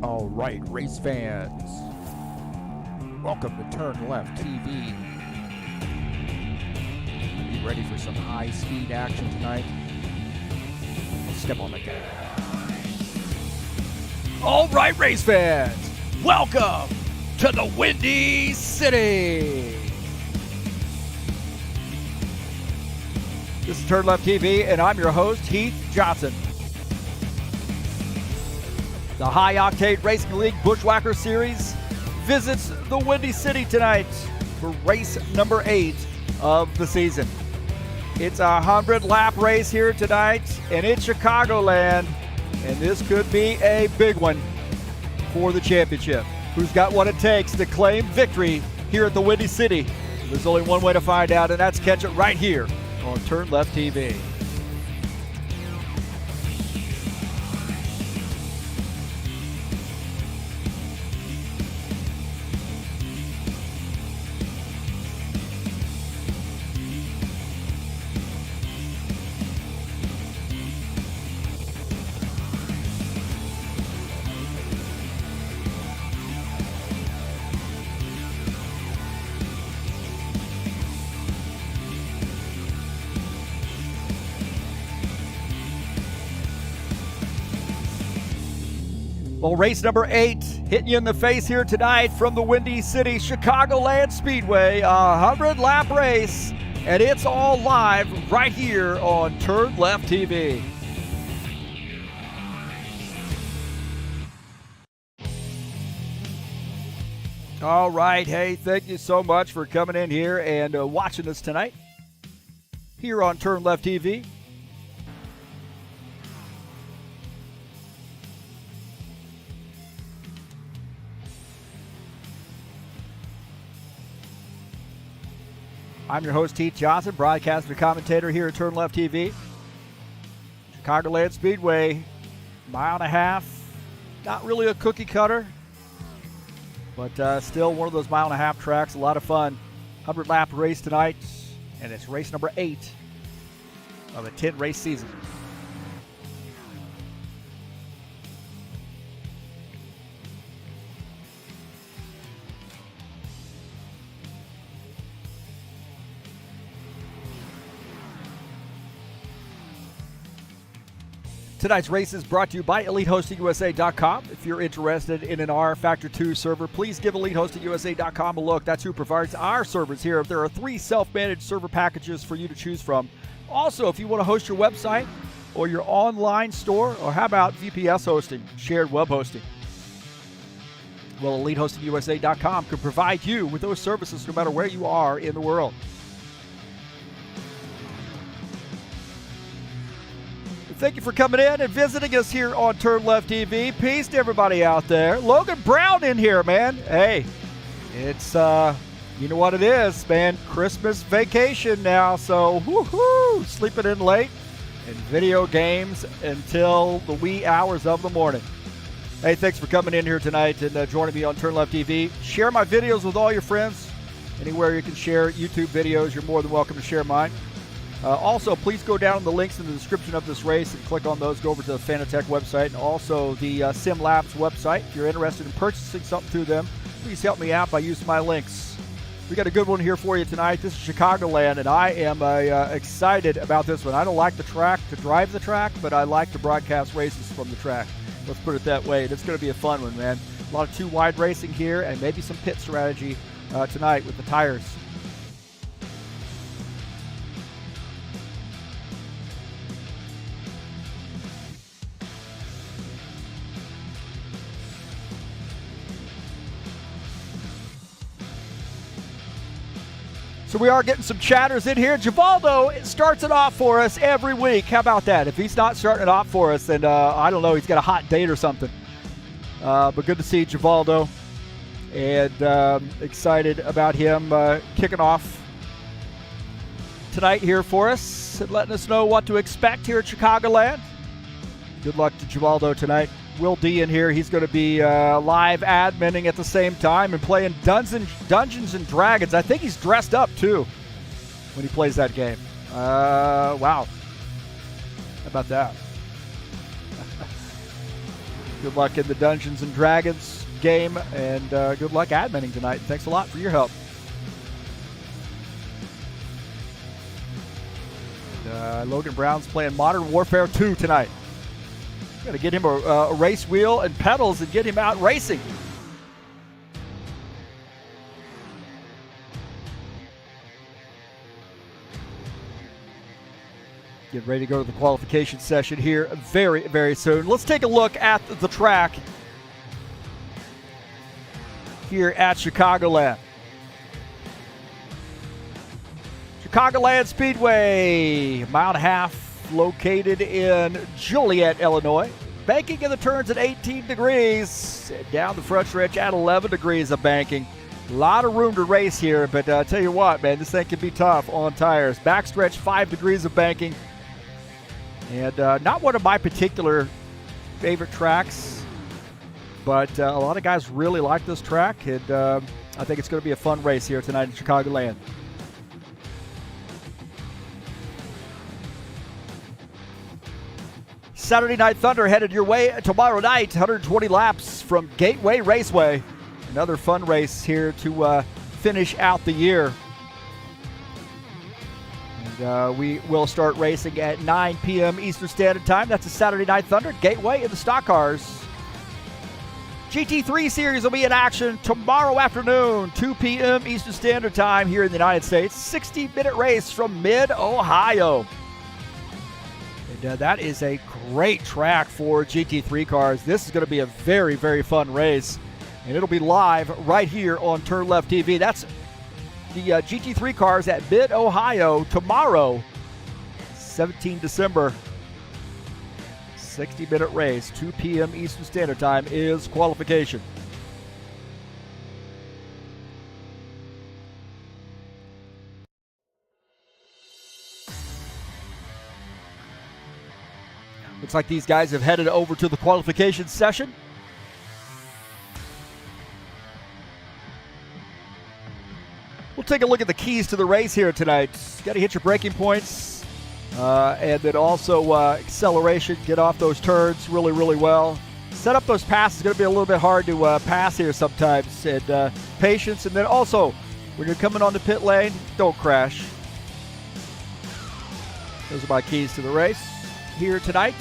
All right, race fans, welcome to TurnLeftTV. Be ready for some high-speed action tonight. Step on the gas. All right, race fans, welcome to the Windy City. This is TurnLeftTV, and I'm your host, Heath Johnson. The High Octane Racing League Buschwackers Series visits the Windy City tonight for race number 8 of the season. It's a 100-lap race here tonight, and it's Chicagoland, and this could be a big one for the championship. Who's got what it takes to claim victory here at the Windy City? There's only one way to find out, and that's catch it right here on TurnLeftTV. Well, race number 8 hitting you in the face here tonight from the Windy City Chicagoland Speedway, a 100-lap race, and it's all live right here on TurnLeftTV. All right, hey, thank you so much for coming in here and watching us tonight here on TurnLeftTV. I'm your host, Heath Johnson, broadcaster and commentator here at TurnLeftTV. Chicagoland Speedway, mile and a half. Not really a cookie cutter, but still one of those mile and a half tracks. A lot of fun. 100-lap race tonight, and it's race number 8 of a 10-race season. Tonight's race is brought to you by EliteHostingUSA.com. If you're interested in an rFactor 2 server, please give EliteHostingUSA.com a look. That's who provides our servers here. There are 3 self-managed server packages for you to choose from. Also, if you want to host your website or your online store, or how about VPS hosting, shared web hosting? Well, EliteHostingUSA.com can provide you with those services no matter where you are in the world. Thank you for coming in and visiting us here on TurnLeftTV. Peace to everybody out there. Logan Brown in here, man. Hey, it's, you know what it is, man. Christmas vacation now, so woohoo, sleeping in late and video games until the wee hours of the morning. Hey, thanks for coming in here tonight and joining me on TurnLeftTV. Share my videos with all your friends. Anywhere you can share YouTube videos, you're more than welcome to share mine. Also, please go down the links in the description of this race and click on those. Go over to the Fanatec website and also the SimLabs website. If you're interested in purchasing something through them, please help me out by using my links. We got a good one here for you tonight. This is Chicagoland, and I am excited about this one. I don't like the track to drive the track, but I like to broadcast races from the track. Let's put it that way. It's going to be a fun one, man. A lot of 2-wide racing here and maybe some pit strategy tonight with the tires. So we are getting some chatters in here. Givaldo starts it off for us every week. How about that? If he's not starting it off for us, then I don't know, he's got a hot date or something. But good to see Givaldo. And excited about him kicking off tonight here for us and letting us know what to expect here at Chicagoland. Good luck to Givaldo tonight. Will D in here. He's going to be live adminning at the same time and playing Dungeons and Dragons. I think he's dressed up, too, when he plays that game. Wow. How about that? Good luck in the Dungeons and Dragons game, and good luck adminning tonight. Thanks a lot for your help. Logan Brown's playing Modern Warfare 2 tonight. Got to get him a race wheel and pedals and get him out racing. Get ready to go to the qualification session here very, very soon. Let's take a look at the track here at Chicagoland. Chicagoland Speedway, mile and a half, located in Joliet, Illinois. Banking in the turns at 18 degrees. Down the front stretch at 11 degrees of banking. A lot of room to race here, but I tell you what, man, this thing can be tough on tires. Backstretch, 5 degrees of banking. And not one of my particular favorite tracks, but a lot of guys really like this track, and I think it's going to be a fun race here tonight in Chicagoland. Saturday Night Thunder headed your way tomorrow night, 120 laps from Gateway Raceway. Another fun race here to finish out the year. We will start racing at 9 p.m. Eastern Standard Time. That's a Saturday Night Thunder Gateway in the stock cars. GT3 Series will be in action tomorrow afternoon, 2 p.m. Eastern Standard Time here in the United States. 60-minute race from Mid-Ohio. And that is a great track for GT3 cars. This is going to be a very, very fun race. And it'll be live right here on TurnLeftTV. That's the GT3 cars at Mid-Ohio tomorrow, 17 December. 60-minute race, 2 p.m. Eastern Standard Time is qualification. Looks like these guys have headed over to the qualification session. We'll take a look at the keys to the race here tonight. Got to hit your braking points, and then also acceleration. Get off those turns really, really well. Set up those passes. It's going to be a little bit hard to pass here sometimes. And patience, and then also when you're coming on the pit lane, don't crash. Those are my keys to the race here tonight.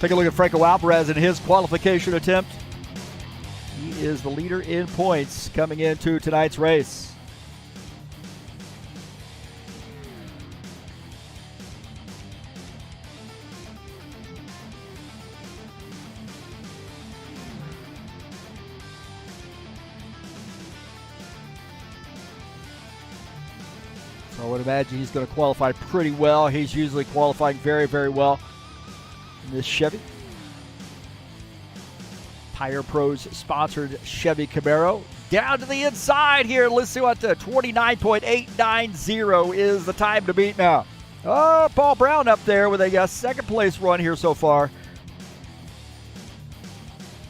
Take a look at Franco Alvarez in his qualification attempt. He is the leader in points coming into tonight's race. So I would imagine he's going to qualify pretty well. He's usually qualifying very, very well. This Chevy. Tire Pros sponsored Chevy Camaro. Down to the inside here. Let's see what the 29.890 is the time to beat now. Oh, Paul Brown up there with a second place run here so far.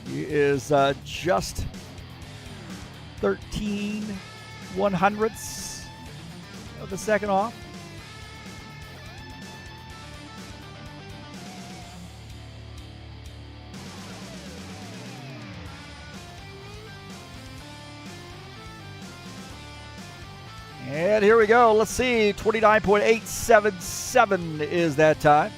He is just 13 100ths of the second off. And here we go. Let's see. 29.877 is that time.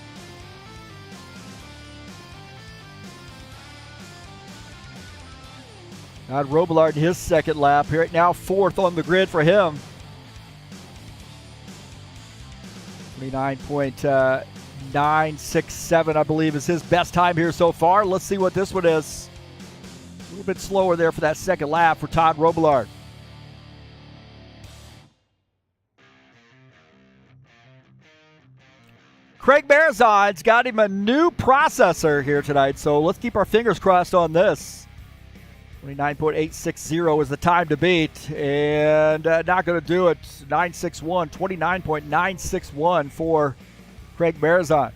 Todd Robillard in his second lap. Here right now, fourth on the grid for him. 29.967, I believe, is his best time here so far. Let's see what this one is. A little bit slower there for that second lap for Todd Robillard. Craig Marizon's got him a new processor here tonight, so let's keep our fingers crossed on this. 29.860 is the time to beat, and not going to do it. 29.961 for Craig Marizon.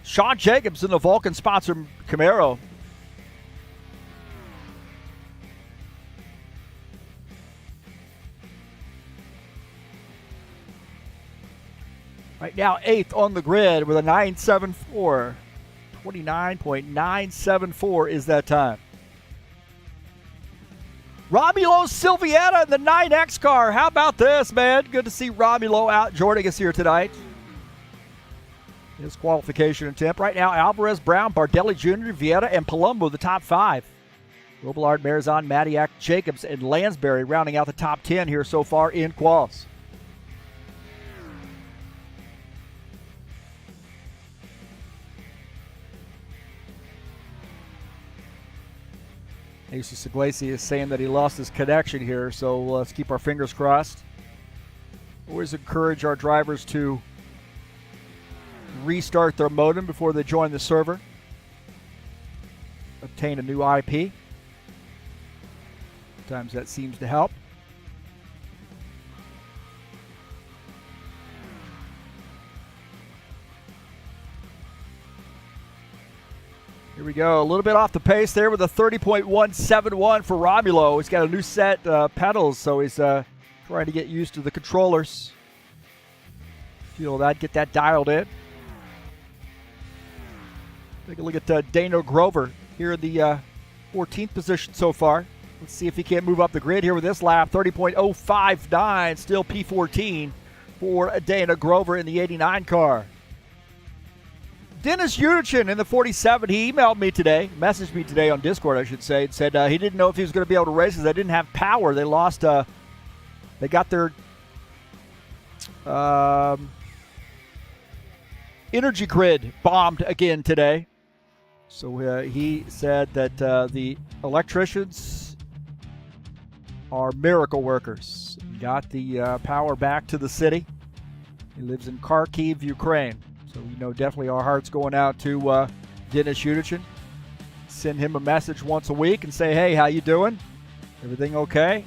Sean Jacobs in the Vulcan-sponsored Camaro. Right now, 8th on the grid with a 9.74. 29.974 is that time. Romulo Silvietta in the 9X car. How about this, man? Good to see Romulo out joining us here tonight. His qualification attempt. Right now, Alvarez, Brown, Bardelli Jr., Vieta, and Palumbo, the top 5. Robillard, Marizon, Madiak, Jacobs, and Lansbury rounding out the top 10 here so far in quals. Jesus Iglesias is saying that he lost his connection here, so let's keep our fingers crossed. Always encourage our drivers to restart their modem before they join the server. Obtain a new IP. Sometimes that seems to help. Here we go. A little bit off the pace there with a 30.171 for Romulo. He's got a new set pedals, so he's trying to get used to the controllers. Feel that, get that dialed in. Take a look at Dano Grover here in the 14th position so far. Let's see if he can't move up the grid here with this lap. 30.059, still P14 for Dana Grover in the 89 car. Dennis Unichin in the 47, he emailed me today, messaged me today on Discord, I should say, and said he didn't know if he was going to be able to race because they didn't have power. They lost, they got their energy grid bombed again today. So he said that the electricians are miracle workers. Got the power back to the city. He lives in Kharkiv, Ukraine. So we know definitely our heart's going out to Dennis Unichin. Send him a message once a week and say, hey, how you doing? Everything okay?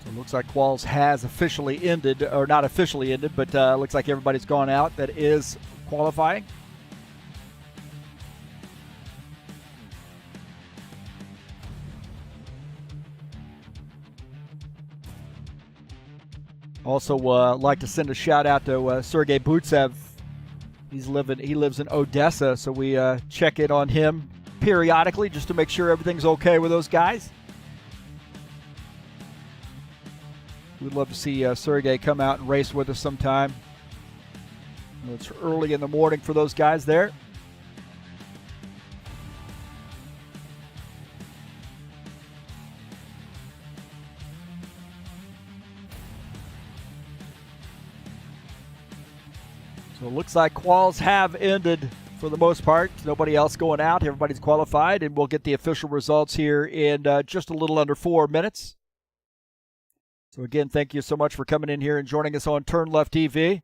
So it looks like quals has officially ended, or not officially ended, but looks like everybody's gone out that is qualifying. Also, like to send a shout out to Sergei Butsev. He lives in Odessa, so we check in on him periodically just to make sure everything's okay with those guys. We'd love to see Sergei come out and race with us sometime. It's early in the morning for those guys there. So it looks like quals have ended for the most part. Nobody else going out. Everybody's qualified, and we'll get the official results here in just a little under 4 minutes. So again, thank you so much for coming in here and joining us on TurnLeftTV.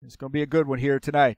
It's going to be a good one here tonight.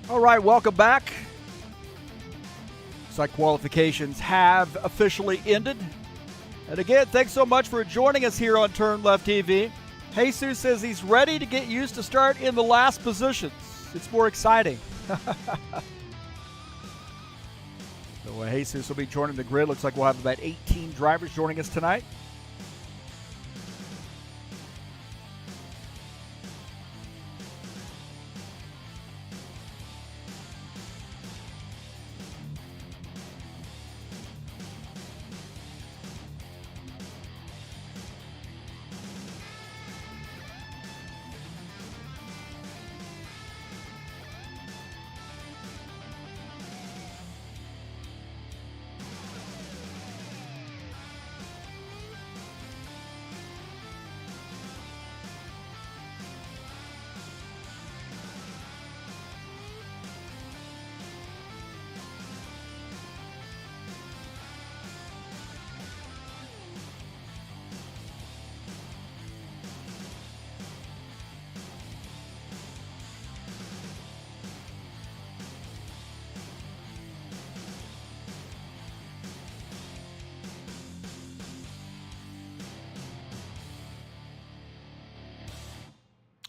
All right, welcome back. Looks like qualifications have officially ended. And again, thanks so much for joining us here on TurnLeftTV. Jesus says he's ready to get used to start in the last positions. It's more exciting. So Jesus will be joining the grid. Looks like we'll have about 18 drivers joining us tonight.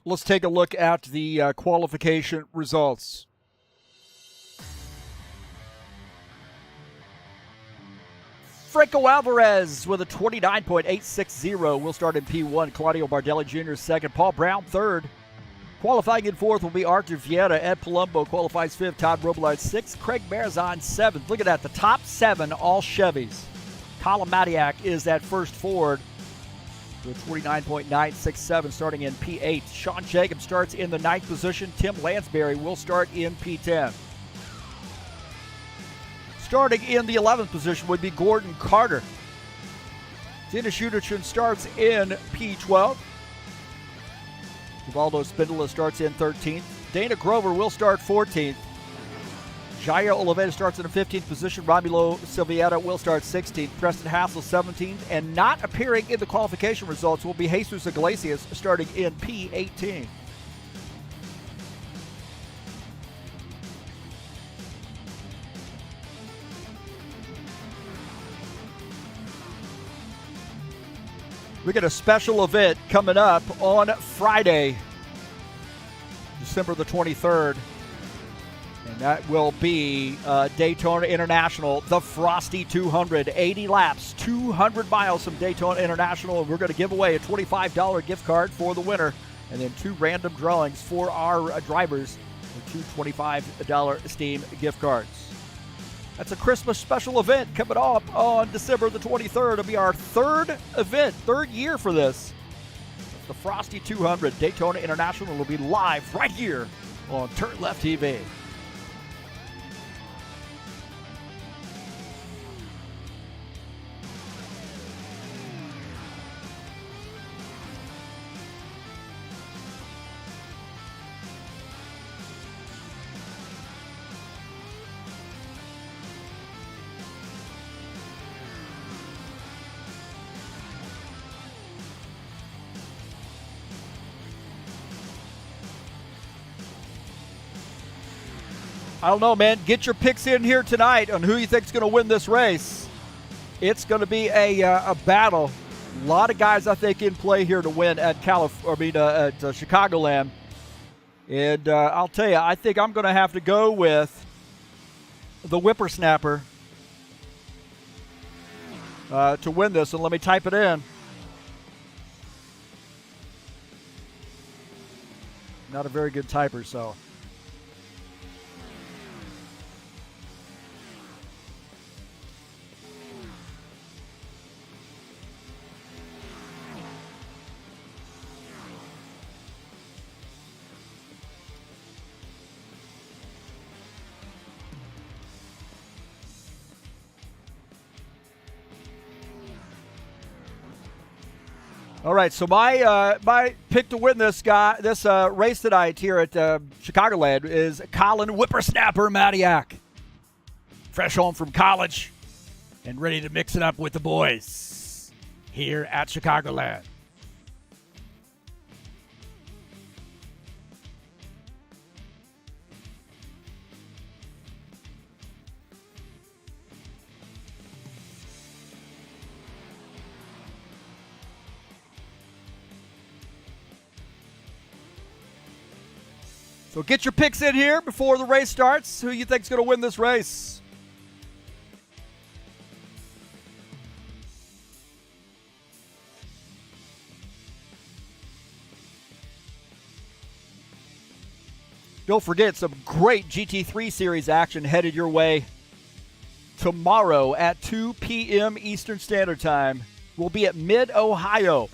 Let's take a look at the qualification results. Franco Alvarez with a 29.860 will start in P1. Claudio Bardelli Jr. second. Paul Brown third. Qualifying in fourth will be Arthur Vieira. Ed Palumbo qualifies fifth. Todd Robillard sixth. Craig Marizon seventh. Look at that. The top seven, all Chevys. Colin Matiak is that first Ford with 29.967 starting in P8. Sean Jacobs starts in the ninth position. Tim Lansbury will start in P10. Starting in the 11th position would be Gordon Carter. Tina Schuderchin starts in P12. Ubaldo Spindola starts in 13th. Dana Grover will start 14th. Jair Oliveira starts in the 15th position. Romulo Silviera will start 16th. Preston Hassel 17th. And not appearing in the qualification results will be Jesus Iglesias starting in P18. We got a special event coming up on Friday, December the 23rd. And that will be Daytona International, the Frosty 200. 80 laps, 200 miles from Daytona International. And we're going to give away a $25 gift card for the winner. And then two random drawings for our drivers with two $25 Steam gift cards. That's a Christmas special event coming up on December the 23rd. It'll be our third event, third year for this. It's the Frosty 200. Daytona International will be live right here on TurnLeftTV. I don't know, man. Get your picks in here tonight on who you think is going to win this race. It's going to be a battle. A lot of guys, I think, in play here to win at Chicagoland. And I'll tell you, I think I'm going to have to go with the whippersnapper to win this. And let me type it in. Not a very good typer, so. All right, so my pick to win this race tonight here at Chicagoland is Colin Whippersnapper Matiak. Fresh home from college and ready to mix it up with the boys here at Chicagoland. So get your picks in here before the race starts. Who you think's going to win this race? Don't forget, some great GT3 Series action headed your way tomorrow at 2 p.m. Eastern Standard Time. We'll be at Mid-Ohio.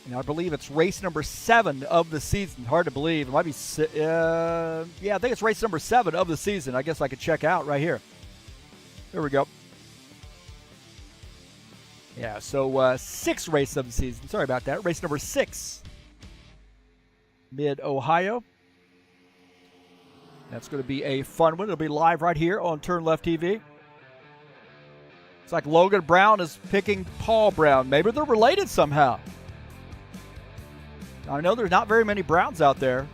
And I believe it's race number 7 of the season. Hard to believe. It might be, yeah, I think it's race number 7 of the season. I guess I could check out right here. There we go. Yeah, so 6th race of the season. Sorry about that. Race number 6. Mid-Ohio. That's going to be a fun one. It'll be live right here on TurnLeftTV. It's like Logan Brown is picking Paul Brown. Maybe they're related somehow. I know there's not very many Browns out there.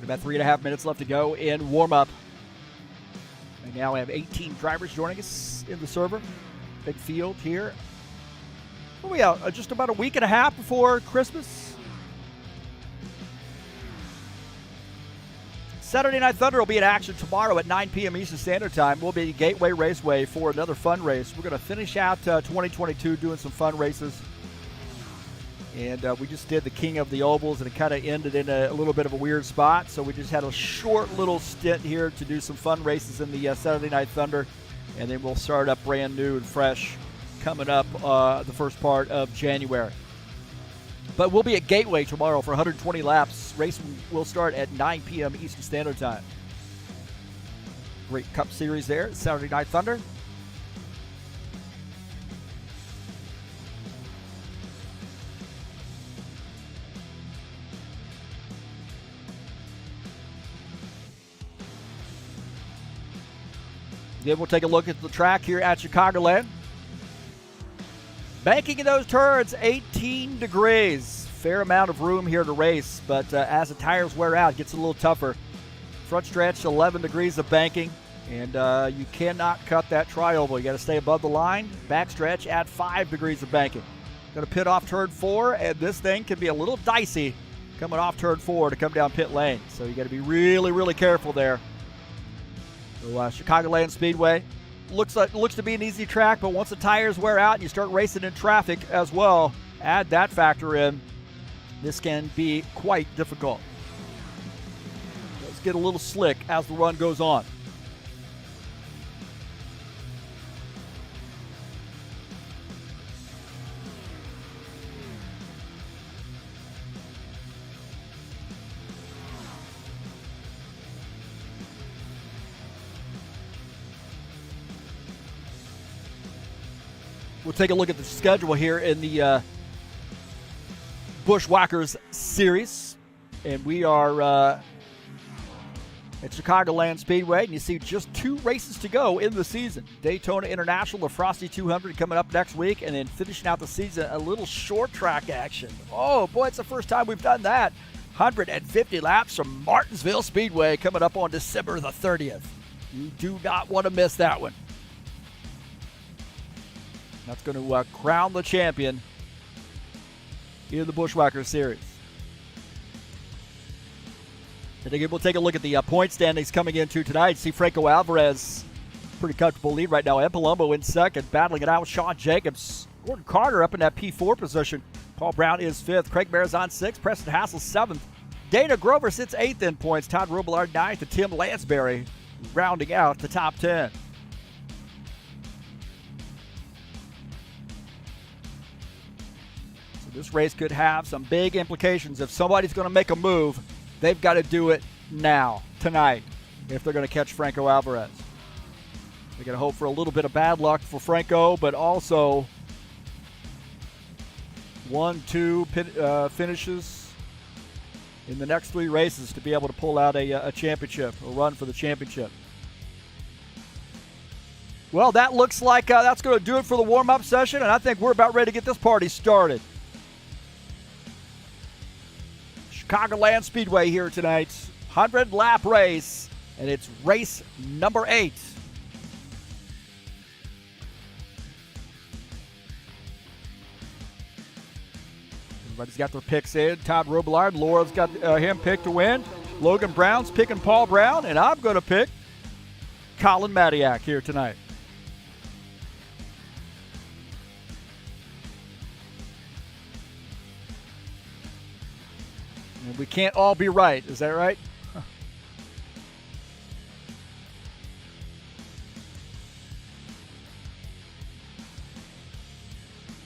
About 3.5 minutes left to go in warm-up. And now we have 18 drivers joining us in the server. Big field here. What are we out? Just about a week and a half before Christmas. Saturday Night Thunder will be in action tomorrow at 9 p.m. Eastern Standard Time. We'll be at Gateway Raceway for another fun race. We're going to finish out 2022 doing some fun races. And we just did the King of the Ovals, and it kind of ended in a little bit of a weird spot. So we just had a short little stint here to do some fun races in the Saturday Night Thunder. And then we'll start up brand new and fresh coming up the first part of January. But we'll be at Gateway tomorrow for 120 laps. Race will start at 9 p.m. Eastern Standard Time. Great Cup Series there, Saturday Night Thunder. Then we'll take a look at the track here at Chicagoland. Banking in those turns, 18 degrees. Fair amount of room here to race, but as the tires wear out, it gets a little tougher. Front stretch, 11 degrees of banking, and you cannot cut that tri-oval. You got to stay above the line. Back stretch, add 5 degrees of banking. Going to pit off turn 4, and this thing can be a little dicey coming off turn 4 to come down pit lane. So you got to be really, really careful there. So Chicagoland Speedway looks to be an easy track, but once the tires wear out and you start racing in traffic as well, add that factor in, this can be quite difficult. Let's get a little slick as the run goes on. We'll take a look at the schedule here in the Buschwackers series. And we are at Chicagoland Speedway, and you see just 2 races to go in the season. Daytona International, the Frosty 200 coming up next week, and then finishing out the season, a little short track action. Oh, boy, it's the first time we've done that. 150 laps from Martinsville Speedway coming up on December the 30th. You do not want to miss that one. That's going to crown the champion in the Buschwackers Series. And again, we'll take a look at the point standings coming into tonight. See Franco Alvarez, pretty comfortable lead right now. Ed Palumbo in second, battling it out with Sean Jacobs. Gordon Carter up in that P4 position. Paul Brown is fifth. Craig Marizon sixth. Preston Hassel seventh. Dana Grover sits eighth in points. Todd Robillard ninth. And Tim Lansbury rounding out the top 10. So this race could have some big implications. If somebody's going to make a move, they've got to do it now, tonight, if they're going to catch Franco Alvarez. They're going to hope for a little bit of bad luck for Franco, but also 1-2 finishes in the next 3 races to be able to pull out a championship, a run for the championship. Well, that looks like that's going to do it for the warm-up session, and I think we're about ready to get this party started. Chicagoland Speedway here tonight, 100-lap race, and it's race number 8. Everybody's got their picks in. Todd Robillard, Laura's got him picked to win. Logan Brown's picking Paul Brown, and I'm going to pick Colin Madiak here tonight. And we can't all be right, is that right?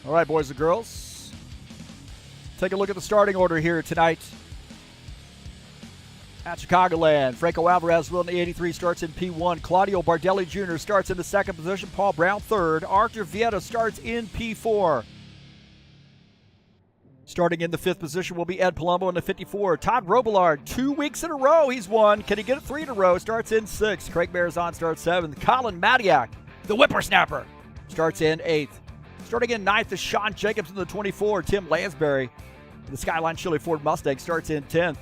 All right, boys and girls. Take a look at the starting order here tonight at Chicagoland. Franco Alvarez, Will in the 83, starts in P1. Claudio Bardelli Jr. starts in the second position. Paul Brown third. Arthur Vieta starts in P4. Starting in the 5th position will be Ed Palumbo in the 54. Todd Robillard, 2 weeks in a row he's won. Can he get it 3 in a row? Starts in 6th. Craig Marizon starts 7th. Colin Madiak, the whippersnapper, starts in 8th. Starting in 9th is Sean Jacobs in the 24. Tim Lansbury, the Skyline Chili Ford Mustang, starts in 10th.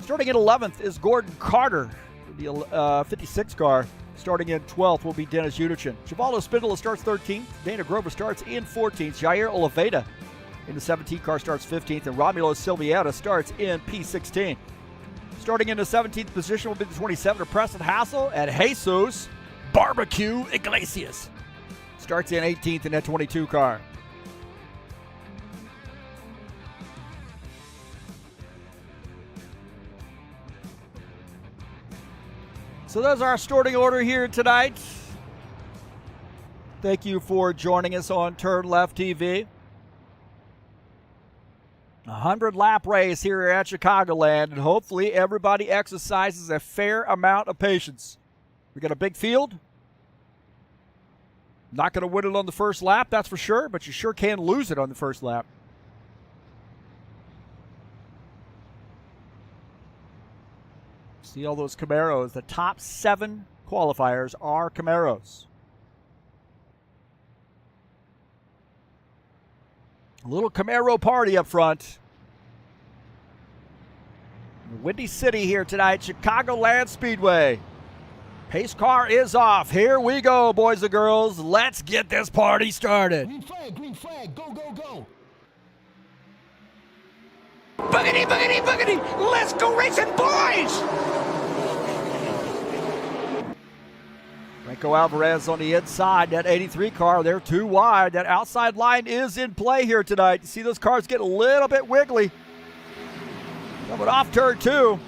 Starting in 11th is Gordon Carter, the 56 car. Starting in 12th will be Dennis Unichin. Givaldo Spindola starts 13th. Dana Grover starts in 14th. Jair Oliveira in the 17 car starts 15th. And Romulo Silviera starts in P16. Starting in the 17th position will be the 27 Preston Hassel, and Jesus Barbecue Iglesias starts in 18th in that 22 car. So there's our starting order here tonight. Thank you for joining us on TurnLeftTV. 100-lap race here at Chicagoland, and hopefully everybody exercises a fair amount of patience. We got a big field. Not going to win it on the first lap, that's for sure, but you sure can lose it on the first lap. See all those Camaros. The top 7 qualifiers are Camaros. A little Camaro party up front. Windy City here tonight, Chicagoland Speedway. Pace car is off. Here we go, boys and girls. Let's get this party started. Green flag, go, go, go. Boogity, boogity, boogity. Let's go racing, boys. Franco Alvarez on the inside. That 83 car, they're too wide. That outside line is in play here tonight. You see those cars get a little bit wiggly. Coming off turn 2.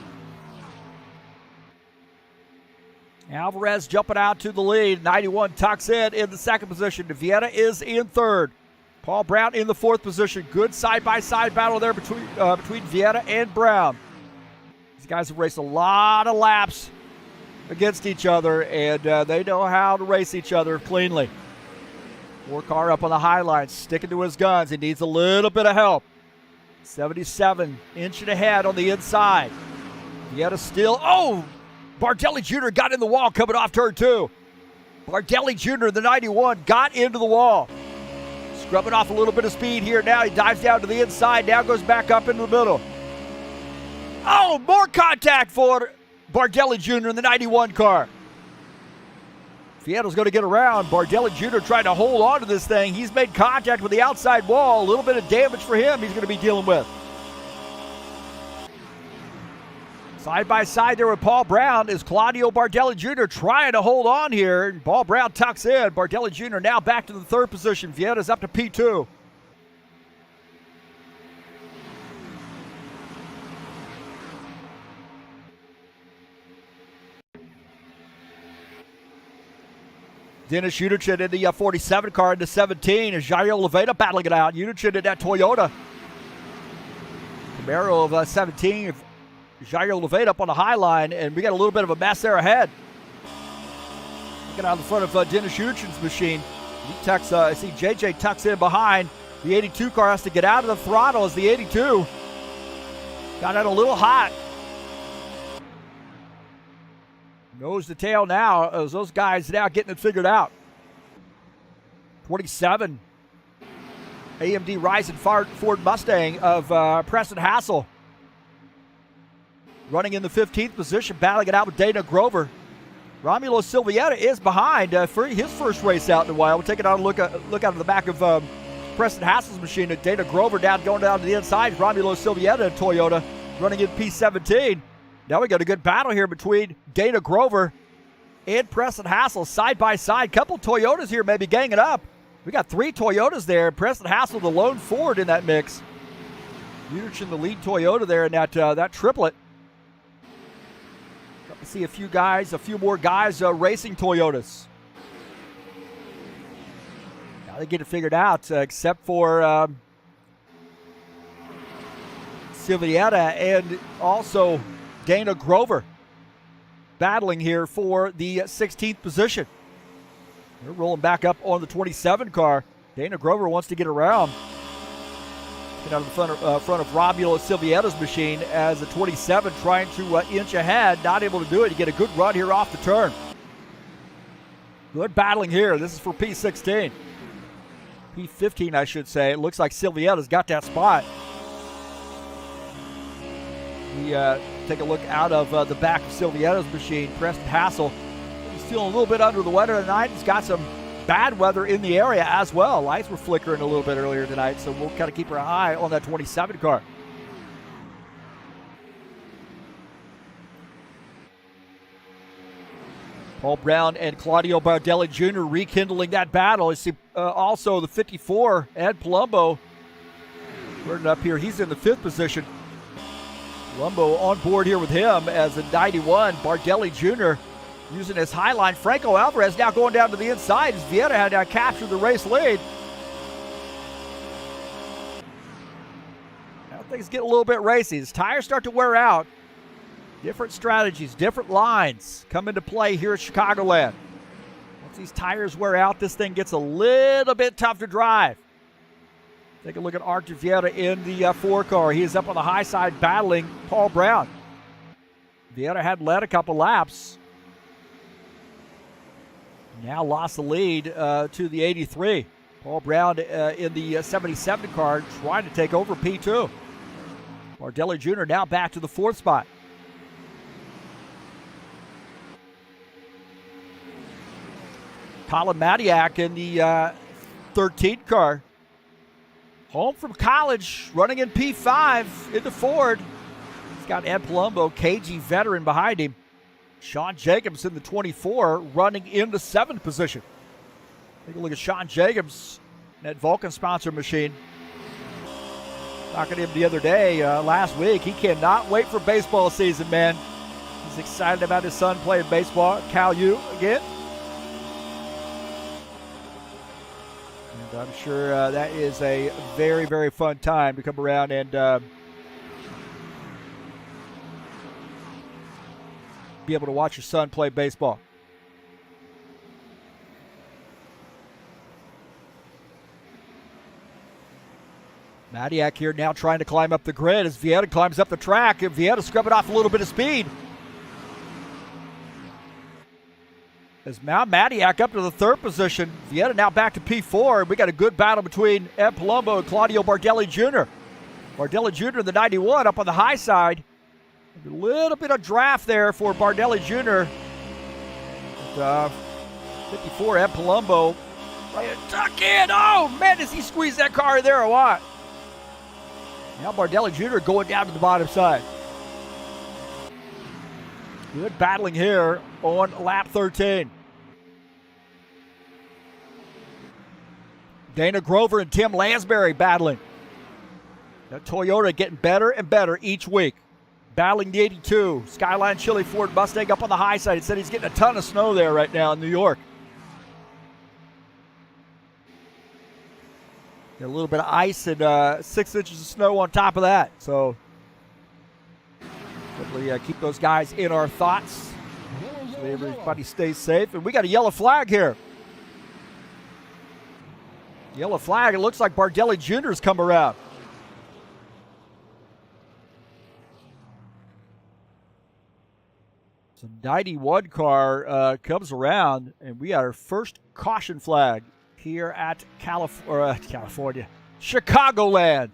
Alvarez jumping out to the lead. 91 tucks in the second position. Vieta is in third. Paul Brown in the 4th position. Good side-by-side battle there between Vieta and Brown. These guys have raced a lot of laps against each other, and they know how to race each other cleanly. 4-car up on the high line, sticking to his guns. He needs a little bit of help. 77, inching ahead on the inside. Vieta still, Bardelli Jr. got in the wall coming off turn 2. Bardelli Jr., the 91, got into the wall. Scrubbing off a little bit of speed here now. He dives down to the inside, now goes back up into the middle. Oh, more contact for Bardelli Jr. in the 91 car. Vietta's going to get around. Bardelli Jr. trying to hold on to this thing. He's made contact with the outside wall. A little bit of damage for him he's going to be dealing with. Side by side there with Paul Brown is Claudio Bardelli Jr. trying to hold on here. Paul Brown tucks in. Bardelli Jr. now back to the third position. Vietta's up to P2. Dennis Unichin in the 47 car into 17 as Jair Oliveira battling it out. Unichin in that Toyota. Camaro of 17. Jair Oliveira up on the high line, and we got a little bit of a mess there ahead. Looking out in front of Dennis Unichin's machine. He tucks, I see JJ tucks in behind. The 82 car has to get out of the throttle as the 82 got out a little hot. Nose to tail now as those guys now getting it figured out. 27. AMD Rising Ford Mustang of Preston Hassel. Running in the 15th position, battling it out with Dana Grover. Romulo Silvietta is behind for his first race out in a while. We'll take it out and look out of the back of Preston Hassel's machine. And Dana Grover going down to the inside. Romulo Silvietta, Toyota, running in P17. Now we got a good battle here between Dana Grover and Preston Hassel side by side. Couple Toyotas here maybe ganging up. We got 3 Toyotas there. Preston Hassel, the lone Ford in that mix. Unichin, the lead Toyota there in that triplet. Got to see a few more guys racing Toyotas. Now they get it figured out, except for Silvietta and also Dana Grover battling here for the 16th position. They're rolling back up on the 27 car. Dana Grover wants to get around. Get out of the front of Romulo Silvietta's machine as the 27 trying to inch ahead. Not able to do it. You get a good run here off the turn. Good battling here. This is for P16. P15, I should say. It looks like Silvietta's got that spot. We take a look out of the back of Silvietta's machine. Preston Hassel is feeling a little bit under the weather tonight. He's got some bad weather in the area as well. Lights were flickering a little bit earlier tonight, so we'll kind of keep our eye on that 27 car. Paul Brown and Claudio Bardelli Jr. rekindling that battle. You see also the 54, Ed Palumbo, running up here. He's in the 5th position. Palumbo on board here with him as the 91, Bardelli Jr. using his high line. Franco Alvarez now going down to the inside as Vietta had now captured the race lead. Now things get a little bit racy. As tires start to wear out, different strategies, different lines come into play here at Chicagoland. Once these tires wear out, this thing gets a little bit tough to drive. Take a look at Artur Vietta in the 4 car. He is up on the high side battling Paul Brown. Vietta had led a couple laps. Now lost the lead to the 83. Paul Brown in the 77 car trying to take over P2. Bardelli Jr. now back to the 4th spot. Colin Matiak in the 13 car. Home from college, running in P5 into Ford. He's got Ed Palumbo, KG veteran behind him. Sean Jacobs in the 24, running in the 7th position. Take a look at Sean Jacobs, that Vulcan sponsor machine. Talking to him the other day, last week. He cannot wait for baseball season, man. He's excited about his son playing baseball at Cal U again. And I'm sure that is a very, very fun time to come around and be able to watch your son play baseball. Matiak here now trying to climb up the grid as Vietta climbs up the track. And Vietta scrubbing off a little bit of speed. As now Matiak up to the 3rd position. Vietta now back to P4. We got a good battle between Ed Palumbo and Claudio Bardelli Jr. Bardelli Jr. in the 91 up on the high side. A little bit of draft there for Bardelli Jr. But, 54, Ed Palumbo. Tuck in. Oh, man, does he squeeze that car in there or what? Now Bardelli Jr. going down to the bottom side. Good battling here on lap 13. Dana Grover and Tim Lansbury battling. That Toyota getting better and better each week. Battling the 82. Skyline Chili Ford Mustang up on the high side. He said he's getting a ton of snow there right now in New York. Got a little bit of ice and 6 inches of snow on top of that. So hopefully keep those guys in our thoughts so everybody stays safe. And we got a yellow flag here. Yellow flag. It looks like Bardelli Jr.'s come around. So 91 car comes around, and we got our first caution flag here at California. Chicagoland.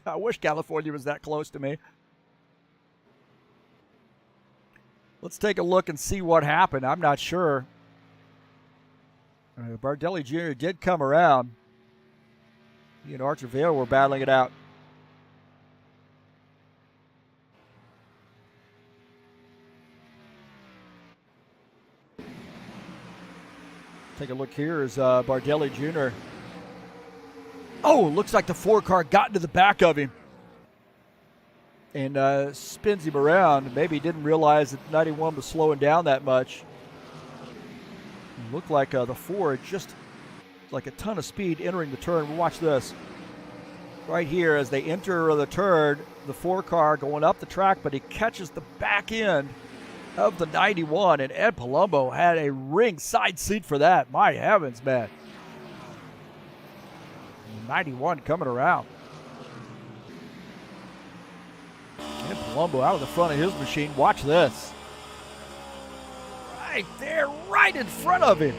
I wish California was that close to me. Let's take a look and see what happened. I'm not sure. Bardelli Jr. did come around. He and Archer Vale were battling it out. Take a look here as Bardelli Jr. Oh, looks like the 4 car got into the back of him and spins him around. Maybe he didn't realize that 91 was slowing down that much. It looked like the 4 had just like a ton of speed entering the turn. We'll watch this. Right here as they enter the turn, the 4 car going up the track, but he catches the back end of the 91, and Ed Palumbo had a ringside seat for that. My heavens, man. 91 coming around. Ed Palumbo out of the front of his machine. Watch this. Right there, right in front of him.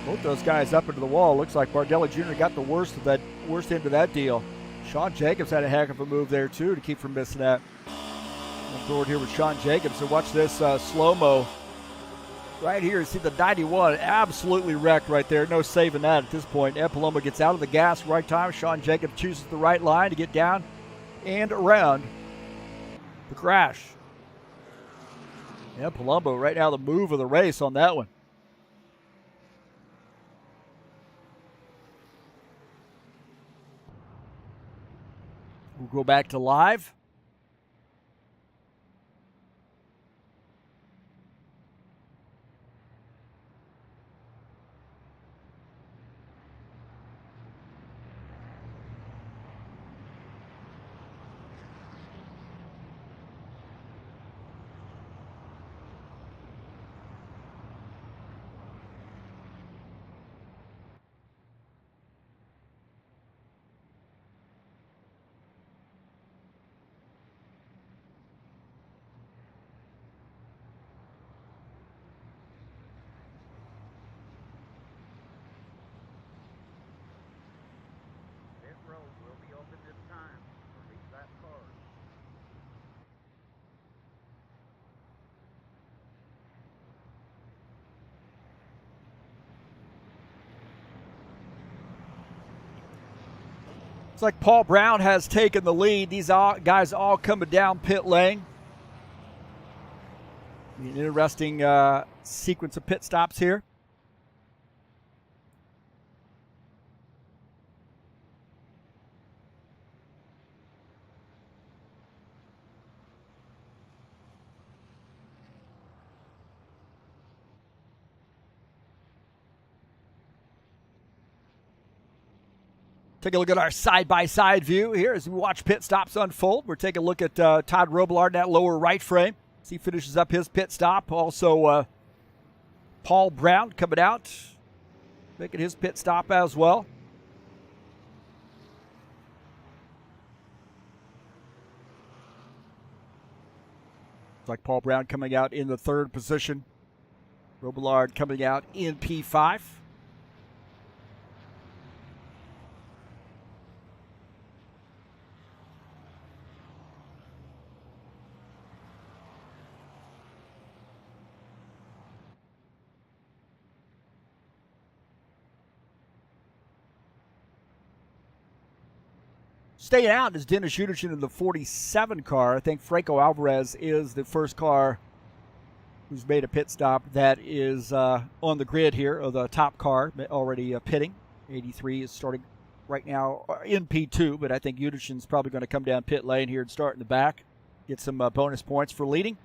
Both those guys up into the wall. Looks like Bardelli Jr. got the worst end of that deal. Sean Jacobs had a heck of a move there, too, to keep from missing that. Forward here with Sean Jacobs. So watch this slow-mo. Right here, you see the 91 absolutely wrecked right there. No saving that at this point. Ed Palumbo gets out of the gas right time. Sean Jacobs chooses the right line to get down and around the crash. Ed Palumbo right now the move of the race on that one. We'll go back to live. It's like Paul Brown has taken the lead. These guys all coming down pit lane. An interesting sequence of pit stops here. Take a look at our side-by-side view here as we watch pit stops unfold. We're taking a look at Todd Robillard in that lower right frame as he finishes up his pit stop. Also, Paul Brown coming out, making his pit stop as well. It's like Paul Brown coming out in the 3rd position. Robillard coming out in P5. Staying out is Dennis Udichin in the 47 car. I think Franco Alvarez is the first car who's made a pit stop that is on the grid here, or the top car already pitting. 83 is starting right now in P2, but I think Udichin's probably going to come down pit lane here and start in the back. Get some bonus points for leading.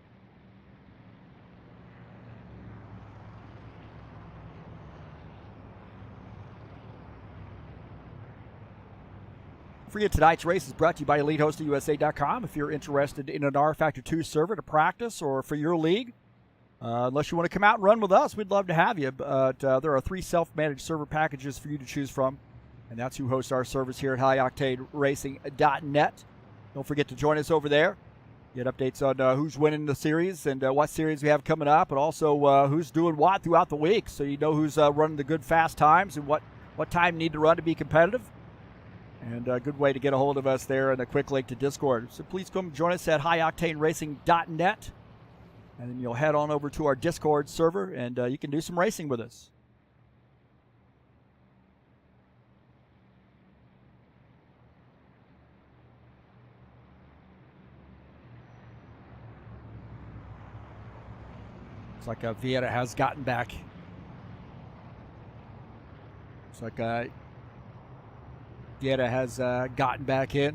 For you, tonight's race is brought to you by EliteHostingUSA.com. If you're interested in an rFactor 2 server to practice or for your league, unless you want to come out and run with us, we'd love to have you. But there are 3 self-managed server packages for you to choose from, and that's who hosts our servers here at HighOctaneRacing.net. Don't forget to join us over there. Get updates on who's winning the series and what series we have coming up, and also who's doing what throughout the week, so you know who's running the good fast times and what time you need to run to be competitive. And a good way to get a hold of us there, and a quick link to Discord. So please come join us at HighOctaneRacing.net. And then you'll head on over to our Discord server, and you can do some racing with us. Looks like Vieira has gotten back. Looks like Vieira has gotten back in.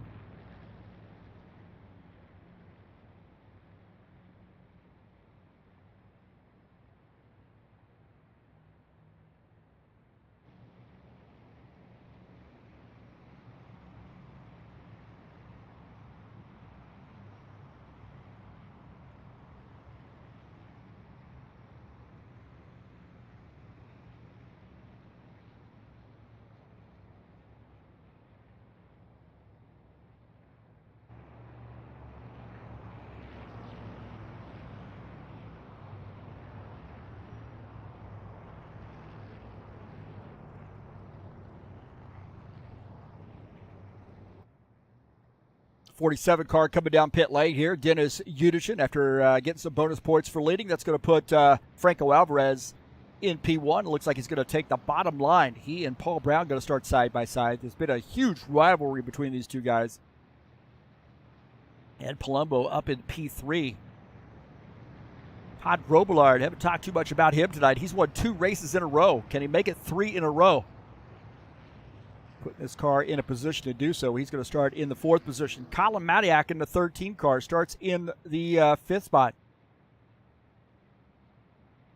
.47 car coming down pit lane here. Dennis Udichin, after getting some bonus points for leading. That's going to put Franco Alvarez in P1. It looks like he's going to take the bottom line. He and Paul Brown going to start side by side. There's been a huge rivalry between these two guys. And Palumbo up in P3. Todd Robillard, haven't talked too much about him tonight. He's won 2 races in a row. Can he make it 3 in a row? Putting this car in a position to do so. He's going to start in the 4th position. Colin Matiak in the 13 car starts in the 5th spot.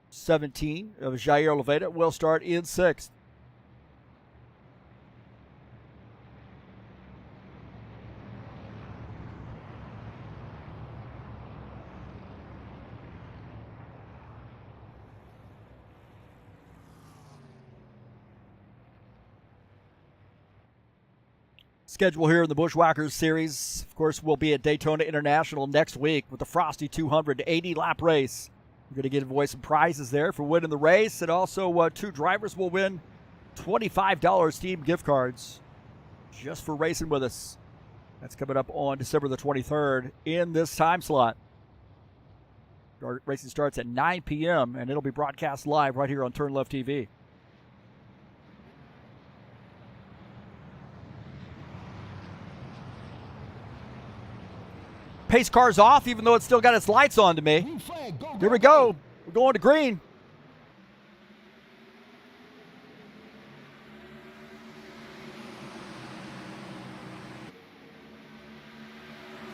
17 of Jair Oliveira will start in 6th. Schedule here in the Buschwackers series, of course, will be at Daytona International next week with the Frosty 200 80-lap race. We're going to give away some prizes there for winning the race, and also 2 drivers will win $25 Steam gift cards just for racing with us. That's coming up on December the 23rd in this time slot. Racing starts at 9 p.m., and it'll be broadcast live right here on TurnLeftTV. Pace car's off, even though it's still got its lights on to me. Green flag, go, Here we go. We're going to green.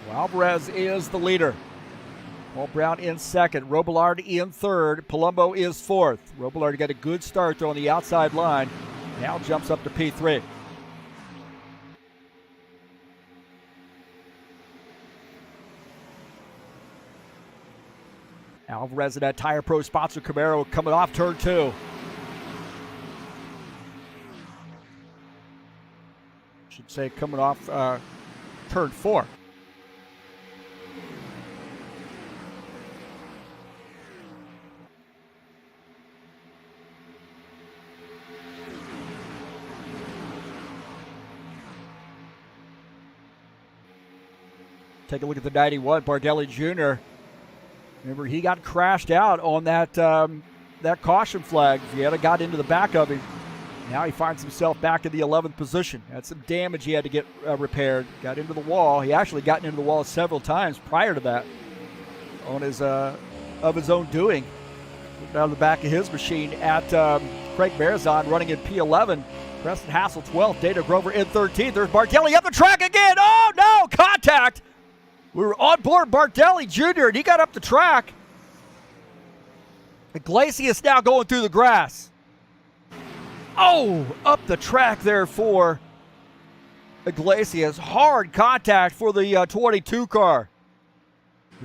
Well, Alvarez is the leader. Paul Brown in 2nd. Robillard in 3rd. Palumbo is 4th. Robillard got a good start though on the outside line. Now jumps up to P3. Alvarez and that Tire Pro sponsor Camaro coming off turn 2. Should say coming off turn 4. Take a look at the 91, Bardelli Jr. Remember, he got crashed out on that that caution flag. Vieira got into the back of him. Now he finds himself back in the 11th position. Had some damage he had to get repaired. Got into the wall. He actually got into the wall several times prior to that on his of his own doing. Down the back of his machine at Craig Marizon running in P11. Preston Hassel 12th. Dana Grover in 13th. There's Bardelli up the track again. Oh, no! Contact! We were on board Bardelli Jr., and he got up the track. Iglesias now going through the grass. Oh, up the track there for Iglesias. Hard contact for the 22 car.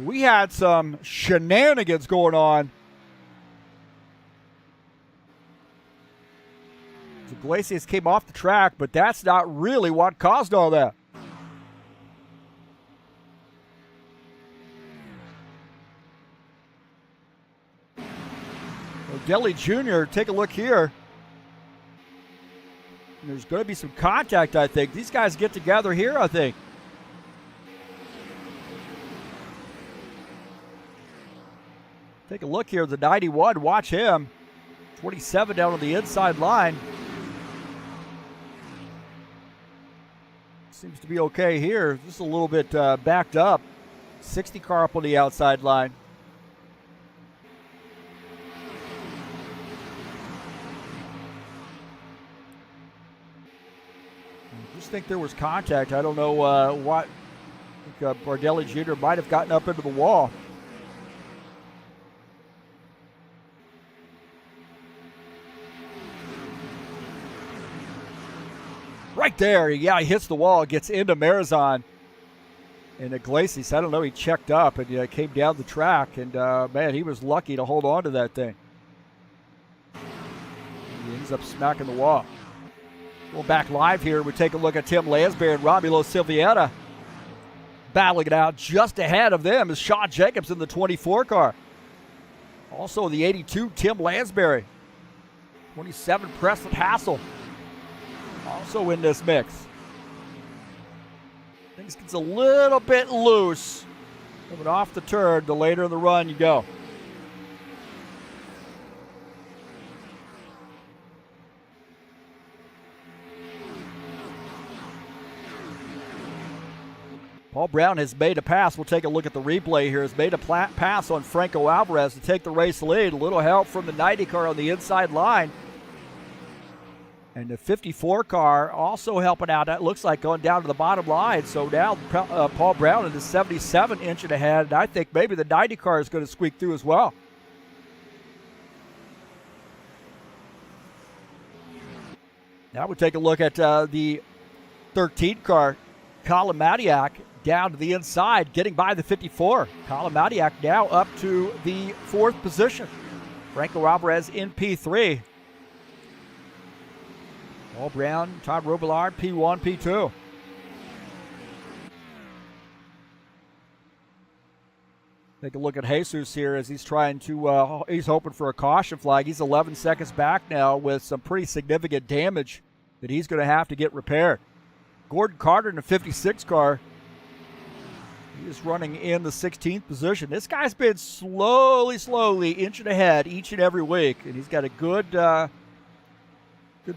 We had some shenanigans going on. Iglesias came off the track, but that's not really what caused all that. Bardelli Jr., take a look here. There's going to be some contact, I think. These guys get together here, I think. Take a look here. The 91, watch him. 27 down on the inside line. Seems to be okay here. Just a little bit backed up. 60 car up on the outside line. I just think there was contact. I don't know what. I think Bardelli Jr. might have gotten up into the wall. Right there, yeah, he hits the wall, gets into Marizon. And Iglesias, I don't know, he checked up and came down the track. And, man, he was lucky to hold on to that thing. He ends up smacking the wall. We'll back live here. We take a look at Tim Lansbury and Romulo Silvietta. Battling it out just ahead of them is Shawn Jacobs in the 24 car. Also the 82, Tim Lansbury. 27, Preston Hassel. Also in this mix. Things gets a little bit loose. Coming off the turn, the later in the run you go. Paul Brown has made a pass. We'll take a look at the replay here. Has made a pass on Franco Alvarez to take the race lead. A little help from the 90 car on the inside line. And the 54 car also helping out. That looks like going down to the bottom line. So now Paul Brown in the 77 inching ahead. And I think maybe the 90 car is going to squeak through as well. Now we take a look at the 13 car, Colin Matiak, down to the inside, getting by the 54. Colin Matiak now up to the 4th position. Franco Alvarez in P3. Paul Brown, Todd Robillard, P1, P2. Take a look at Jesus here as he's trying to, he's hoping for a caution flag. He's 11 seconds back now with some pretty significant damage that he's going to have to get repaired. Gordon Carter in the 56 car. He is running in the 16th position. This guy's been slowly inching ahead each and every week, and he's got a good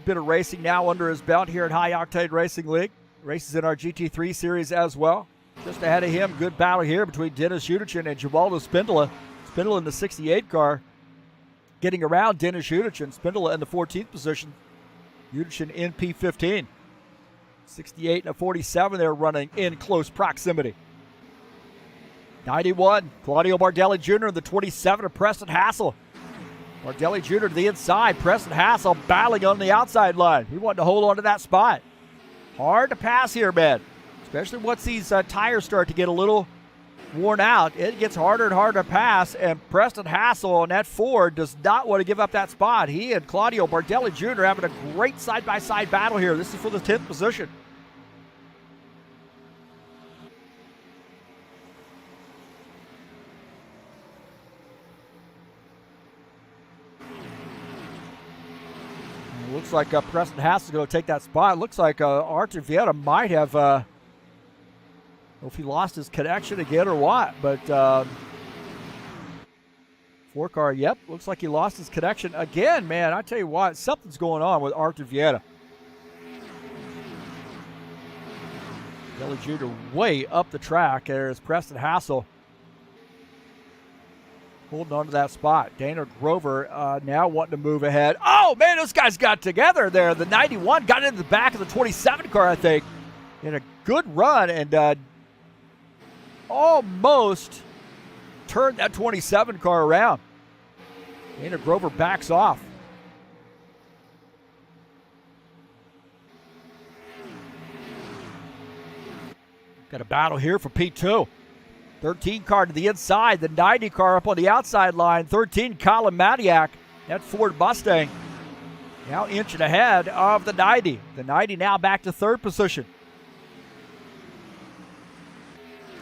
bit of racing now under his belt here at High Octane Racing League. Races in our GT3 series as well. Just ahead of him, good battle here between Dennis Udichin and Givaldo Spindola. Spindola in the 68 car, getting around Dennis Udichin. Spindola in the 14th position. Udichin in P15. 68 and a 47, they're running in close proximity. 91, Claudio Bardelli Jr. in the 27 of Preston Hassel. Bardelli Jr. to the inside. Preston Hassel battling on the outside line. He wanted to hold on to that spot. Hard to pass here, man. Especially once these tires start to get a little worn out. It gets harder and harder to pass, and Preston Hassel on that Ford does not want to give up that spot. He and Claudio Bardelli Jr. having a great side-by-side battle here. This is for the 10th position. Looks like Preston Hassel is going to take that spot. Looks like Artur Vieta might have, I don't know if he lost his connection again or what, but 4 car, yep, looks like he lost his connection again, man. I tell you what, something's going on with Arthur Vieta. Kelly Jr. way up the track. There's Preston Hassel holding on to that spot. Dana Grover now wanting to move ahead. Oh, man, those guys got together there. The 91 got into the back of the 27 car, I think, in a good run, and almost turned that 27 car around. Dana Grover backs off. Got a battle here for P2. 13 car to the inside, the 90 car up on the outside line. 13, Colin Matiak, that Ford Mustang, now inching ahead of the 90. The 90 now back to third position.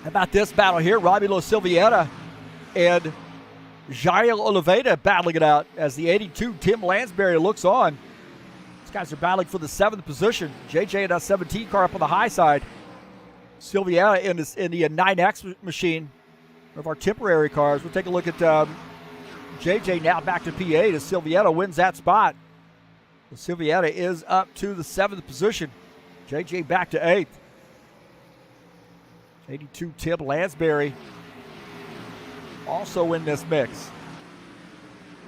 How about this battle here? Romulo Silviera and Jair Oliveira battling it out as the 82 Tim Lansbury looks on. These guys are battling for the 7th position. JJ and a 17 car up on the high side. Silviera in the 9X machine of our temporary cars. We'll take a look at JJ now back to P8 as Silviera wins that spot. Silviera is up to the 7th position. JJ back to 8th. 82 Tim Lansbury also in this mix.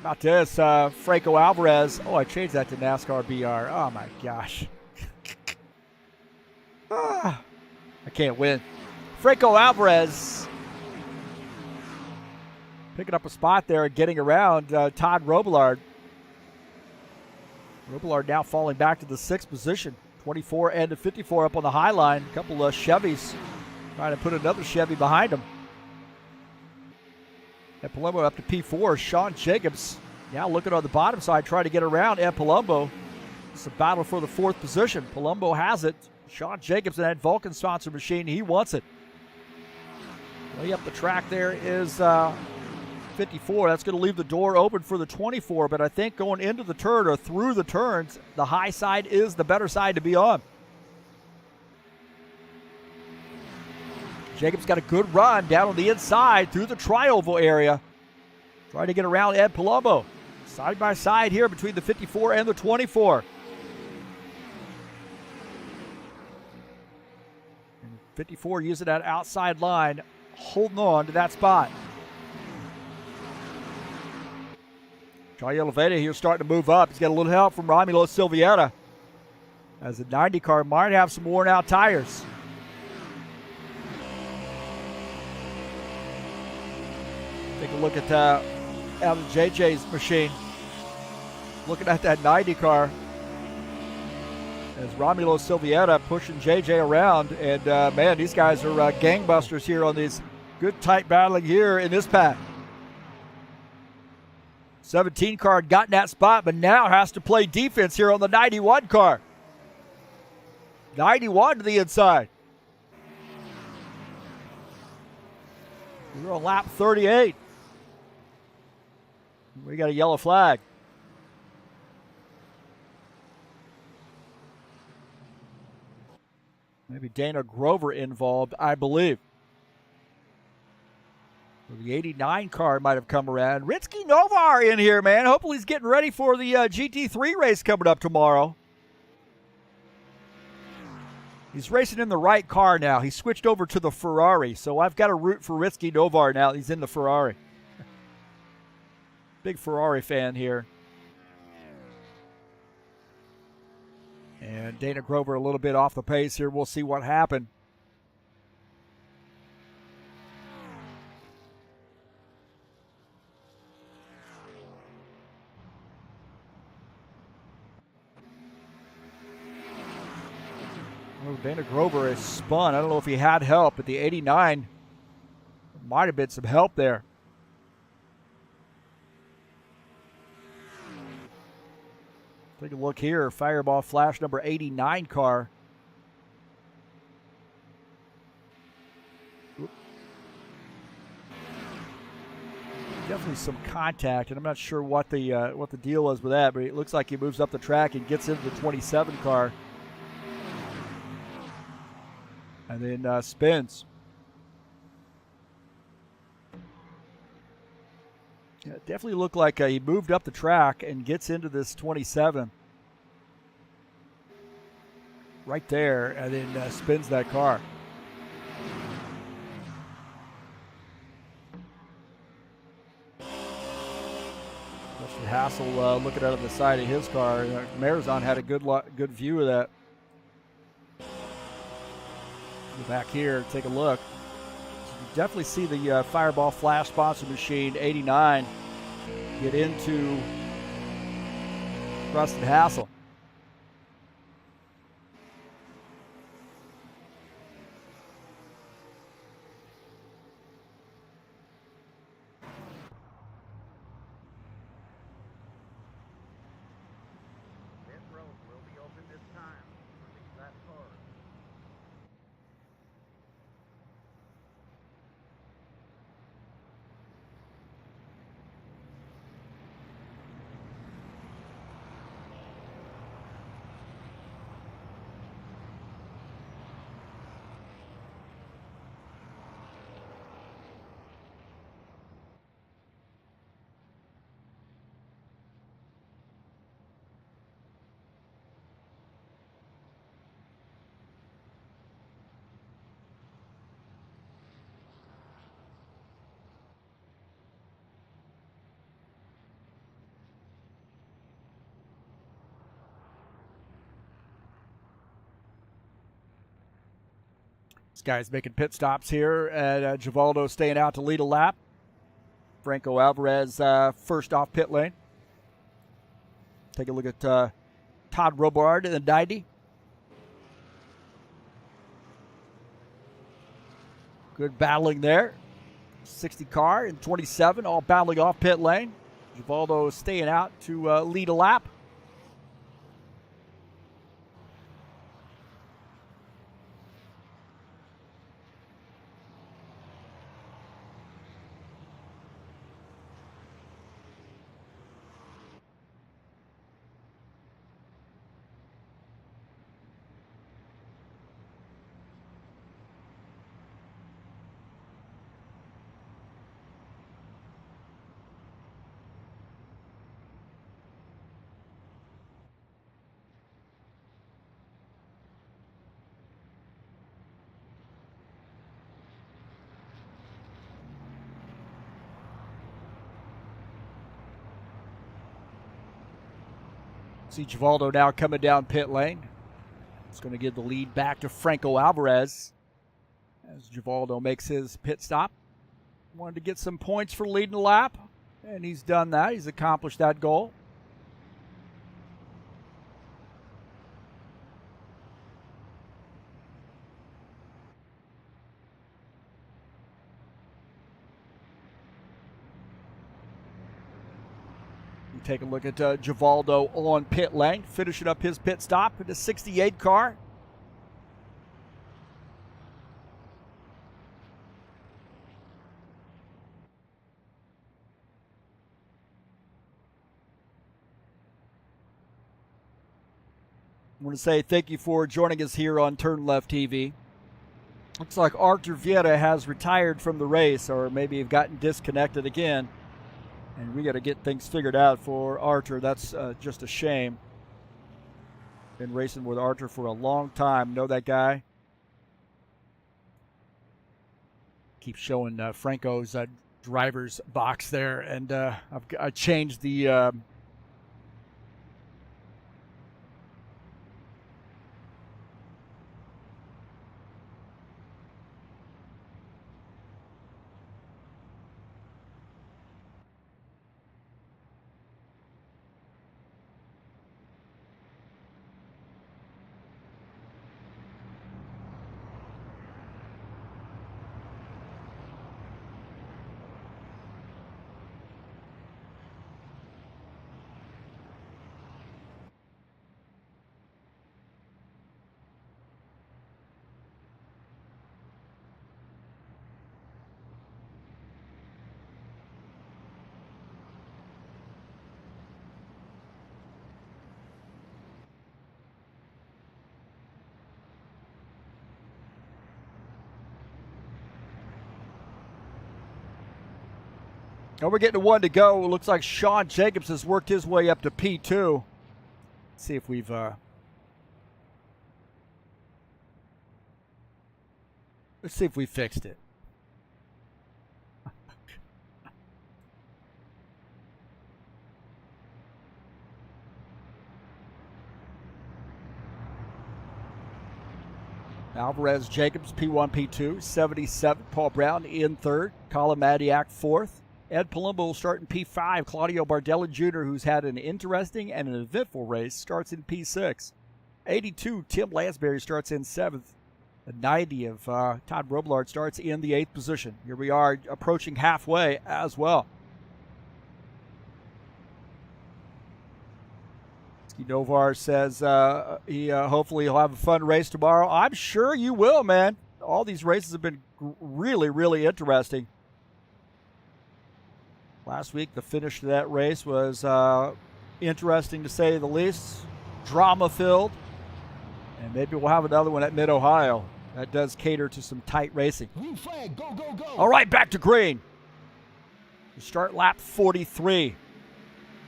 About this, Franco Alvarez. Oh, I changed that to NASCAR BR. Oh, my gosh. I can't win. Franco Alvarez picking up a spot there and getting around Todd Robillard. Robillard now falling back to the 6th position. 24 and the 54 up on the high line. A couple of Chevys trying to put another Chevy behind him. And Palumbo up to P4. Sean Jacobs now looking on the bottom side, trying to get around Ed Palumbo. It's a battle for the 4th position. Palumbo has it. Sean Jacobs in that Vulcan sponsor machine, he wants it. Way up the track there is 54. That's going to leave the door open for the 24, but I think going into the turn or through the turns, the high side is the better side to be on. Jacobs got a good run down on the inside through the tri-oval area. Trying to get around Ed Palumbo. Side by side here between the 54 and the 24. 54 using that outside line, holding on to that spot. Jair Oliveira here starting to move up. He's got a little help from Romulo Silviera as the 90 car might have some worn out tires. Take a look at out of JJ's machine. Looking at that 90 car as Romulo Silviera pushing JJ around. And, man, these guys are gangbusters here on these good tight battling here in this pack. 17 car got in that spot, but now has to play defense here on the 91 car. 91 to the inside. We're on lap 38. We got a yellow flag. Maybe Dana Grover involved, I believe. The 89 car might have come around. Ritsky Novar in here, man. Hopefully he's getting ready for the GT3 race coming up tomorrow. He's racing in the right car now. He switched over to the Ferrari, so I've got to root for Ritsky Novar now. He's in the Ferrari. Big Ferrari fan here. And Dana Grover a little bit off the pace here. We'll see what happened. Well, Dana Grover is spun. I don't know if he had help, but the 89 might have been some help there. Take a look here. Fireball Flash number 89 car. Definitely some contact, and I'm not sure what the deal was with that, but it looks like he moves up the track and gets into the 27 car. And then spins. Yeah, it definitely looked like he moved up the track and gets into this 27 right there and then spins that car. Justin Hassel looking out of the side of his car. Marizon had a good view of that. Go back here, take a look. You definitely see the Fireball Flash sponsor machine 89 get into Justin Hassel. This guy's making pit stops here, and Givaldo staying out to lead a lap. Franco Alvarez first off pit lane. Take a look at Todd Robard in the 90. Good battling there. 60 car and 27, all battling off pit lane. Givaldo staying out to lead a lap. See Givaldo now coming down pit lane. It's going to give the lead back to Franco Alvarez as Givaldo makes his pit stop. Wanted to get some points for leading the lap, and he's done that. He's accomplished that goal. Take a look at Givaldo on pit lane, finishing up his pit stop in the 68 car. I want to say thank you for joining us here on TurnLeftTV. Looks like Arthur Vieira has retired from the race, or maybe have gotten disconnected again. And we got to get things figured out for Arthur. That's just a shame. Been racing with Arthur for a long time. Know that guy. Keep showing Franco's driver's box there, and I changed the. And we're getting to 1 to go. It looks like Sean Jacobs has worked his way up to P2. Let's see if we've let's see if we fixed it. Alvarez, Jacobs, P1, P2, 77. Paul Brown in third. Colin Madiak, fourth. Ed Palumbo will start in P5. Claudio Bardelli Jr., who's had an interesting and an eventful race, starts in P6. 82, Tim Lansbury starts in seventh. The 90 of Todd Robillard starts in the 8th position. Here we are approaching halfway as well. Novar says he hopefully he'll have a fun race tomorrow. I'm sure you will, man. All these races have been really, really interesting. Last week, the finish to that race was interesting to say the least. Drama-filled. And maybe we'll have another one at Mid-Ohio. That does cater to some tight racing. Green flag, go, go, go. All right, back to green. We start lap 43.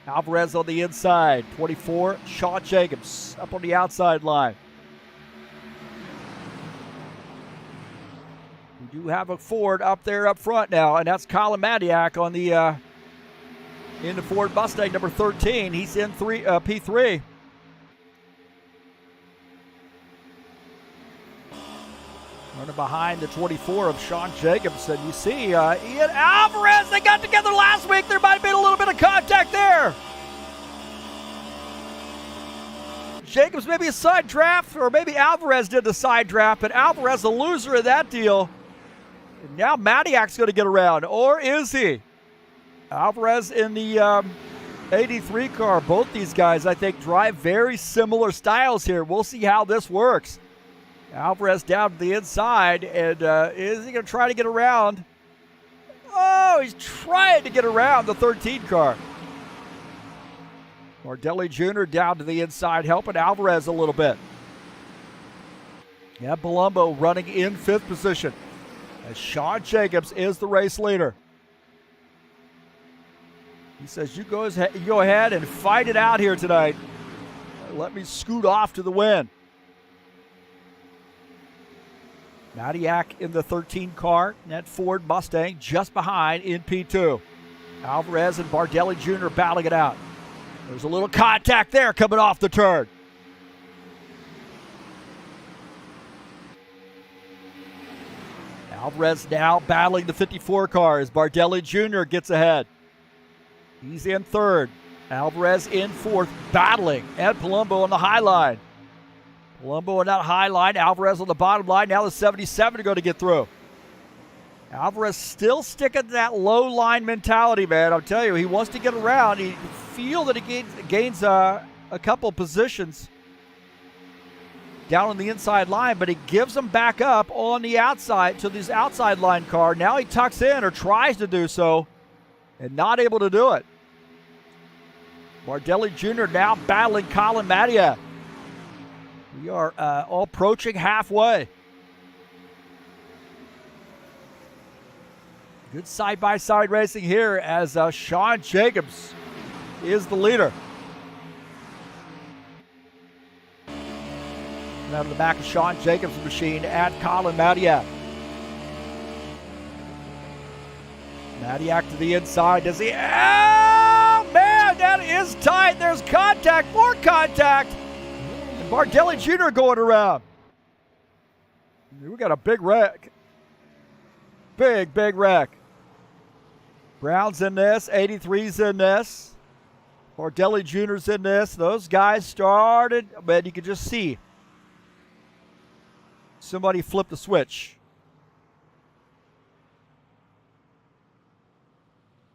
Alvarez on the inside. 24, Sean Jacobs up on the outside line. We do have a Ford up there up front now, and that's Colin Madiak on the in the Ford Mustang number 13. He's in P3. Running behind the 24 of Sean Jacobs. And you see Ian Alvarez, they got together last week. There might have been a little bit of contact there. Jacobs maybe a side draft, or maybe Alvarez did the side draft, but Alvarez the loser of that deal. And now Madiak's going to get around, or is he? Alvarez in the 83 car. Both these guys, I think, drive very similar styles here. We'll see how this works. Alvarez down to the inside, and is he going to try to get around? Oh, he's trying to get around the 13 car. Bardelli Jr. down to the inside, helping Alvarez a little bit. Yeah, Palumbo running in 5th position, as Sean Jacobs is the race leader. He says, you go ahead and fight it out here tonight. Let me scoot off to the win. Madiak in the 13 car, that Ford Mustang just behind in P2. Alvarez and Bardelli Jr. battling it out. There's a little contact there coming off the turn. Alvarez now battling the 54 car as Bardelli Jr. gets ahead. He's in 3rd. Alvarez in 4th, battling Ed Palumbo on the high line. Palumbo on that high line, Alvarez on the bottom line. Now the 77 to go to get through. Alvarez still sticking to that low line mentality, man. I'll tell you, he wants to get around. He feel that he gains a couple positions down on the inside line, but he gives them back up on the outside to this outside line car. Now he tucks in, or tries to do so, and not able to do it. Bardelli Jr. now battling Colin Madiak. We are all approaching halfway. Good side-by-side racing here as Sean Jacobs is the leader. And out of the back of Sean Jacobs' machine at Colin Madiak. Madiak to the inside. Does he? Oh, man, that is tight. There's contact, more contact. And Bardelli Jr. going around. We got a big wreck. Big wreck. Brown's in this. 83's in this. Bardelli Jr.'s in this. Those guys started, but you could just see somebody flipped the switch.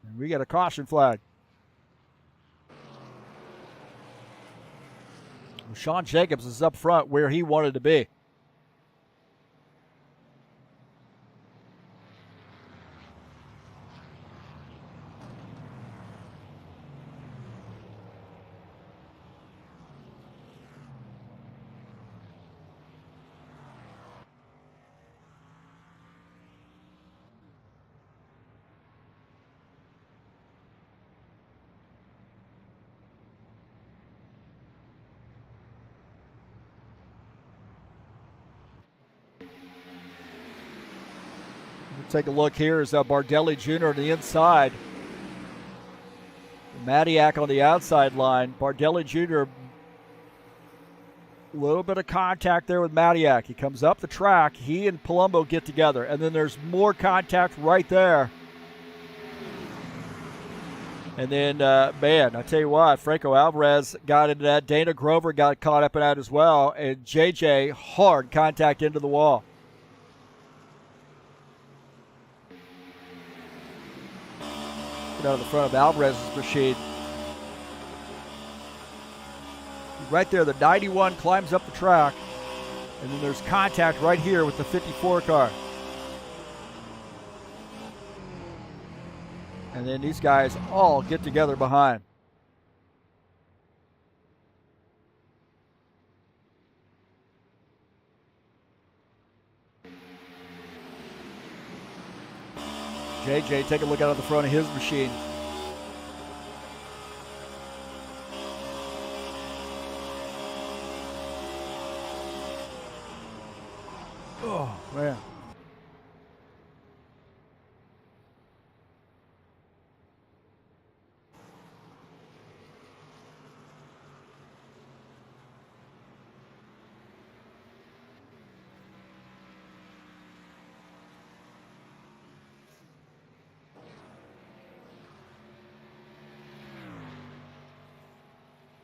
And we got a caution flag. Sean Jacobs is up front where he wanted to be. take a look here as Bardelli Jr. on the inside. Madiak on the outside line. Bardelli Jr., a little bit of contact there with Madiak. He comes up the track. He and Palumbo get together, and then there's more contact right there. And then, man, I tell you what, Franco Alvarez got into that. Dana Grover got caught up in that as well. And JJ, hard contact into the wall. Get out of the front of Alvarez's machine. Right there, the 91 climbs up the track. And then there's contact right here with the 54 car. And then these guys all get together behind. JJ, take a look out of the front of his machine. Oh, man.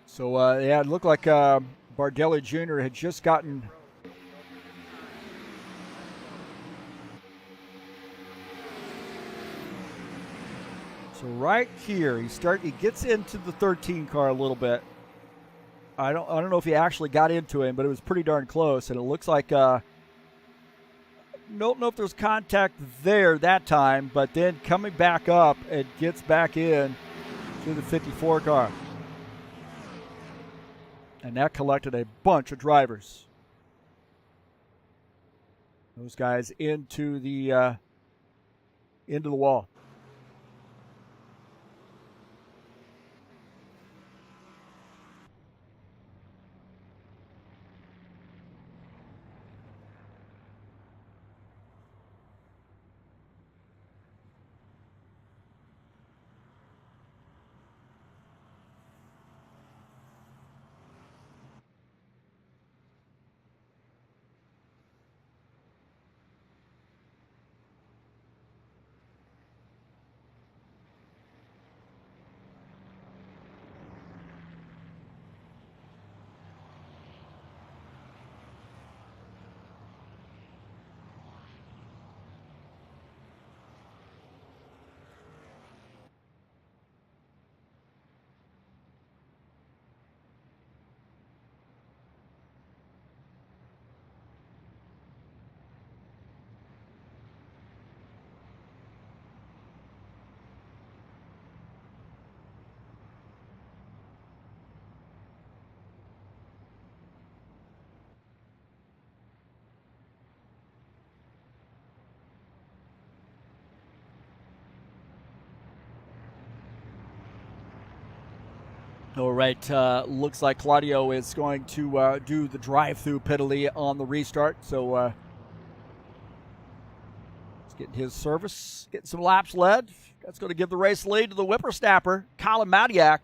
So, yeah, it looked like Bardelli Jr. had just gotten so right here he gets into the 13 car a little bit. I don't know if he actually got into him, but it was pretty darn close, and it looks like don't know if there's contact there that time, but then coming back up, it gets back in to the 54 car. And that collected a bunch of drivers. Those guys into the wall. All right, looks like Claudio is going to do the drive-through penalty on the restart. So he's getting his service, getting some laps led. That's going to give the race lead to the whippersnapper, Colin Madiak.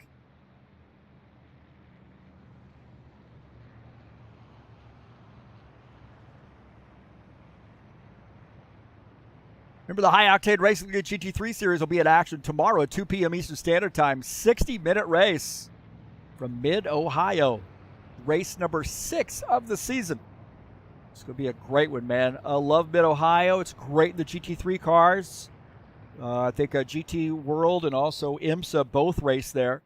Remember, the high-octane Racing League GT3 Series will be in action tomorrow at 2 p.m. Eastern Standard Time. 60-minute race from Mid-Ohio. Race number 6 of the season. It's going to be a great one, man. I love Mid-Ohio. It's great in the GT3 cars. I think GT World and also IMSA both race there.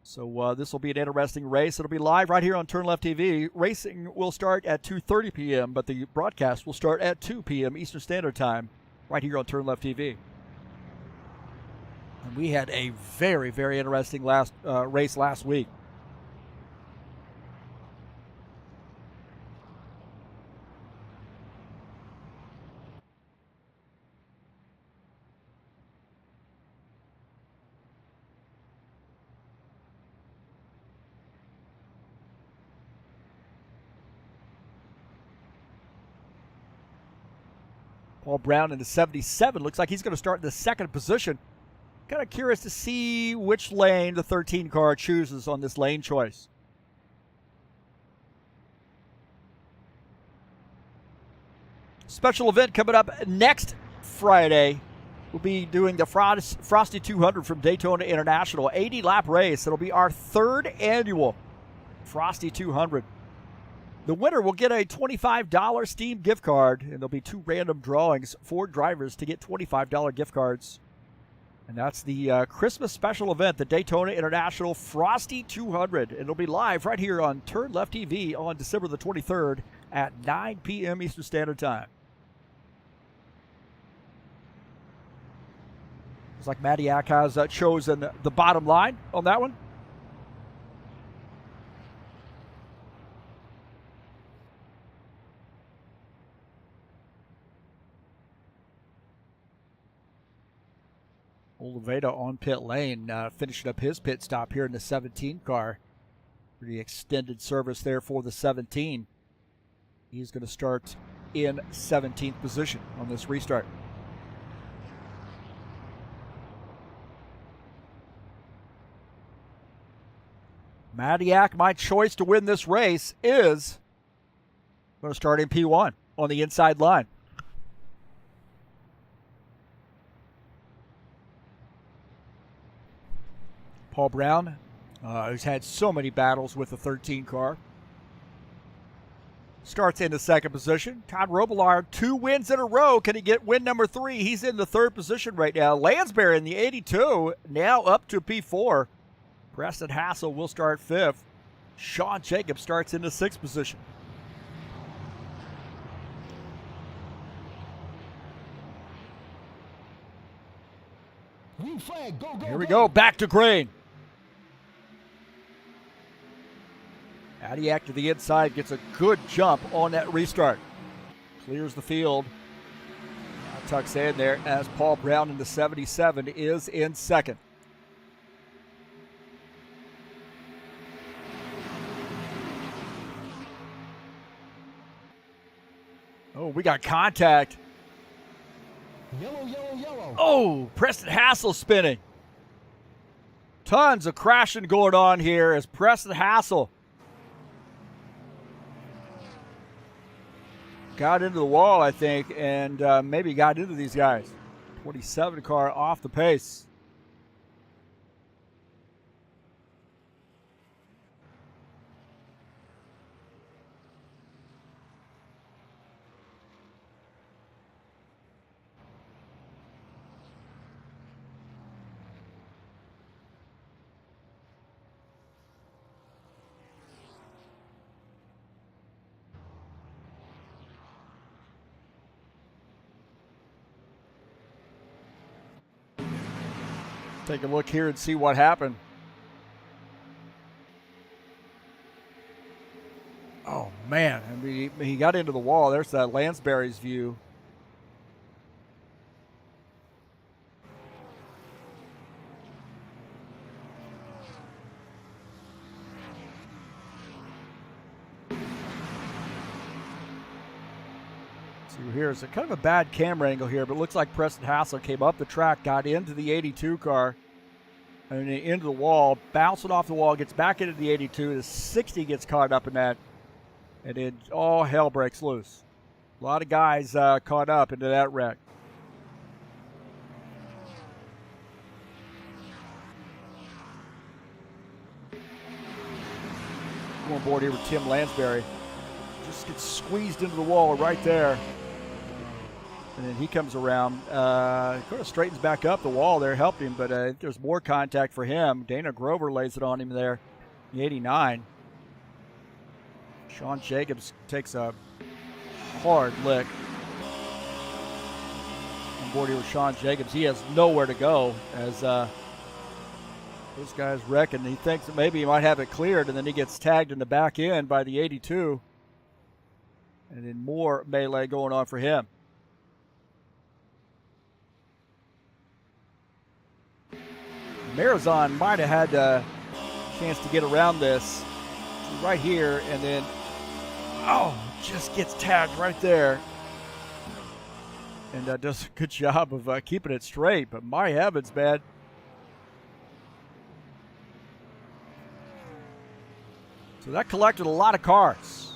So this will be an interesting race. It'll be live right here on TurnLeftTV. Racing will start at 2:30 p.m., but the broadcast will start at 2 p.m. Eastern Standard Time right here on TurnLeftTV. And we had a very, very interesting race last week. Paul Brown in the 77. Looks like he's going to start in the second position. Kind of curious to see which lane the 13 car chooses on this lane choice. Special event coming up next Friday. We'll be doing the Frosty 200 from Daytona International, 80-lap race. It'll be our third annual Frosty 200. The winner will get a $25 Steam gift card, and there'll be 2 random drawings for drivers to get $25 gift cards. And that's the Christmas special event, the Daytona International Frosty 200. It'll be live right here on TurnLeftTV on December the 23rd at 9 p.m. Eastern Standard Time. Looks like Madiak has chosen the bottom line on that one. Oliveira on pit lane, finishing up his pit stop here in the 17 car. Pretty extended service there for the 17. He's going to start in 17th position on this restart. Madiak, my choice to win this race is going to start in P1 on the inside line. Paul Brown, who's had so many battles with the 13 car, starts in the second position. Todd Robillard, 2 wins in a row. Can he get win number 3? He's in the third position right now. Lansbury in the 82, now up to P4. Preston Hassel will start 5th. Sean Jacobs starts in the 6th position. Green flag, go, go, Here we go, back to green. Adiak to the inside, gets a good jump on that restart. Clears the field. Now tucks in there as Paul Brown in the 77 is in second. Oh, we got contact. Yellow, yellow, yellow. Oh, Preston Hassel spinning. Tons of crashing going on here as Preston Hassel got into the wall, I think, and maybe got into these guys. 27 car off the pace. Take a look here and see what happened. Oh, man. I mean, he got into the wall. There's that Lansbury's view. Here's a kind of a bad camera angle here, but it looks like Preston Hassel came up the track, got into the 82 car, and then into the wall, bouncing off the wall, gets back into the 82. The 60 gets caught up in that, and then all hell breaks loose. A lot of guys caught up into that wreck. Going on board here with Tim Lansbury. Just gets squeezed into the wall right there. And then he comes around, kind of straightens back up the wall there, helped him, but I think there's more contact for him. Dana Grover lays it on him there, the 89. Sean Jacobs takes a hard lick. On board here with Sean Jacobs. He has nowhere to go as those guys reckon. He thinks that maybe he might have it cleared, and then he gets tagged in the back end by the 82. And then more melee going on for him. Marizon might have had a chance to get around this right here, and then, just gets tagged right there. and does a good job of keeping it straight. But my heavens, man. So that collected a lot of cars.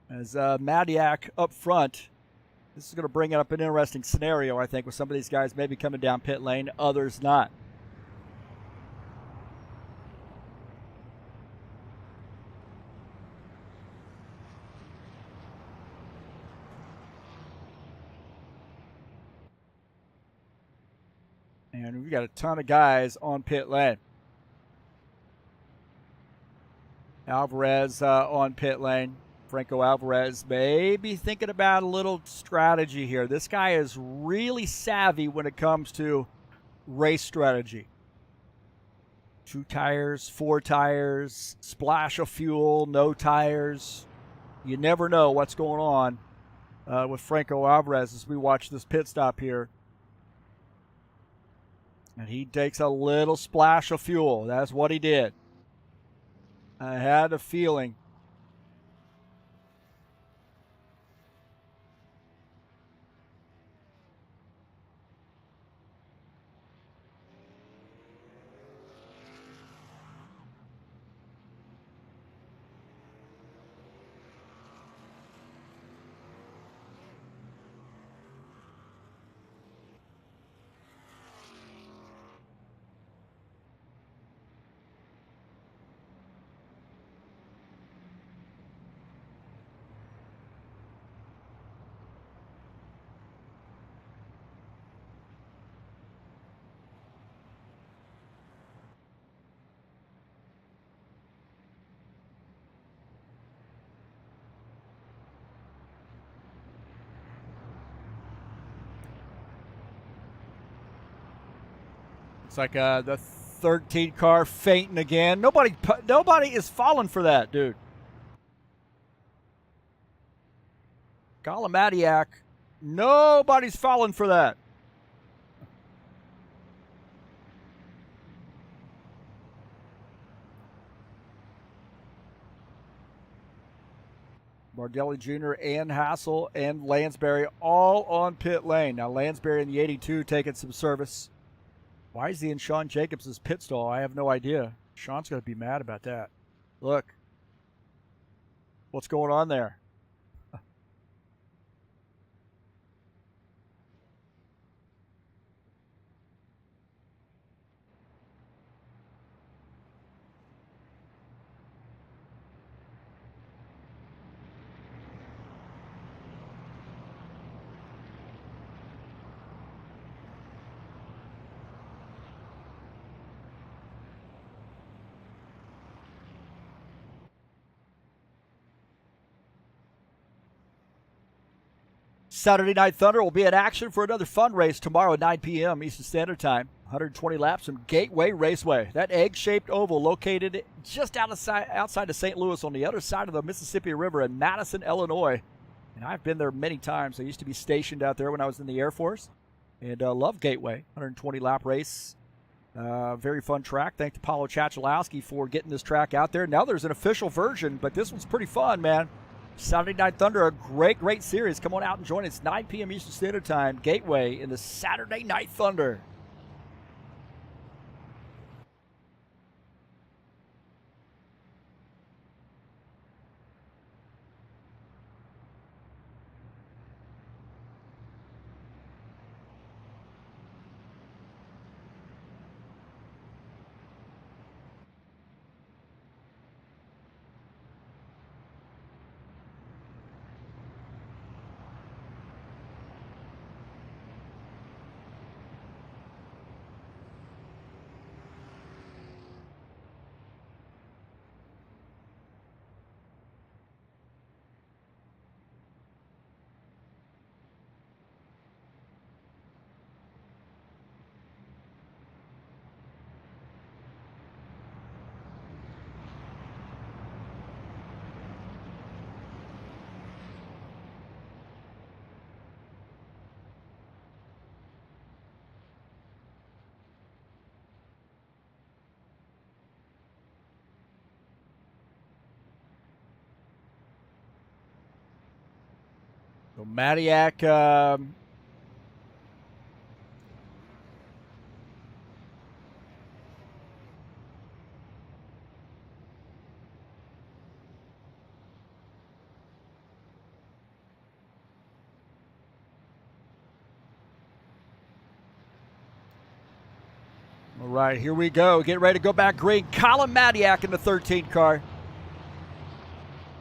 As Madiak up front, this is going to bring up an interesting scenario, I think, with some of these guys maybe coming down pit lane, others not. And we've got a ton of guys on pit lane. Alvarez on pit lane. Franco Alvarez may be thinking about a little strategy here. This guy is really savvy when it comes to race strategy. 2 tires, 4 tires, splash of fuel, no tires. You never know what's going on with Franco Alvarez as we watch this pit stop here. And he takes a little splash of fuel. That's what he did. I had a feeling. It's like the 13 car fainting again. Nobody is falling for that, dude. Galamadiak, nobody's falling for that. Bardelli Jr. and Hassel and Lansbury all on pit lane. Now Lansbury in the 82 taking some service. Why is he in Sean Jacobs' pit stall? I have no idea. Sean's going to be mad about that. Look. What's going on there? Saturday Night Thunder will be in action for another fun race tomorrow at 9 p.m. Eastern Standard Time. 120 laps from Gateway Raceway. That egg-shaped oval located just outside of St. Louis on the other side of the Mississippi River in Madison, Illinois. And I've been there many times. I used to be stationed out there when I was in the Air Force. And love Gateway. 120-lap race. Very fun track. Thanks to Paulo Chachalowski for getting this track out there. Now there's an official version, but this one's pretty fun, man. Saturday Night Thunder, a great series. Come on out and join us. 9 p.m. Eastern Standard Time. Gateway in the Saturday Night Thunder. So Madiak, all right, here we go. Getting ready to go back green. Colin Madiak in the 13 car.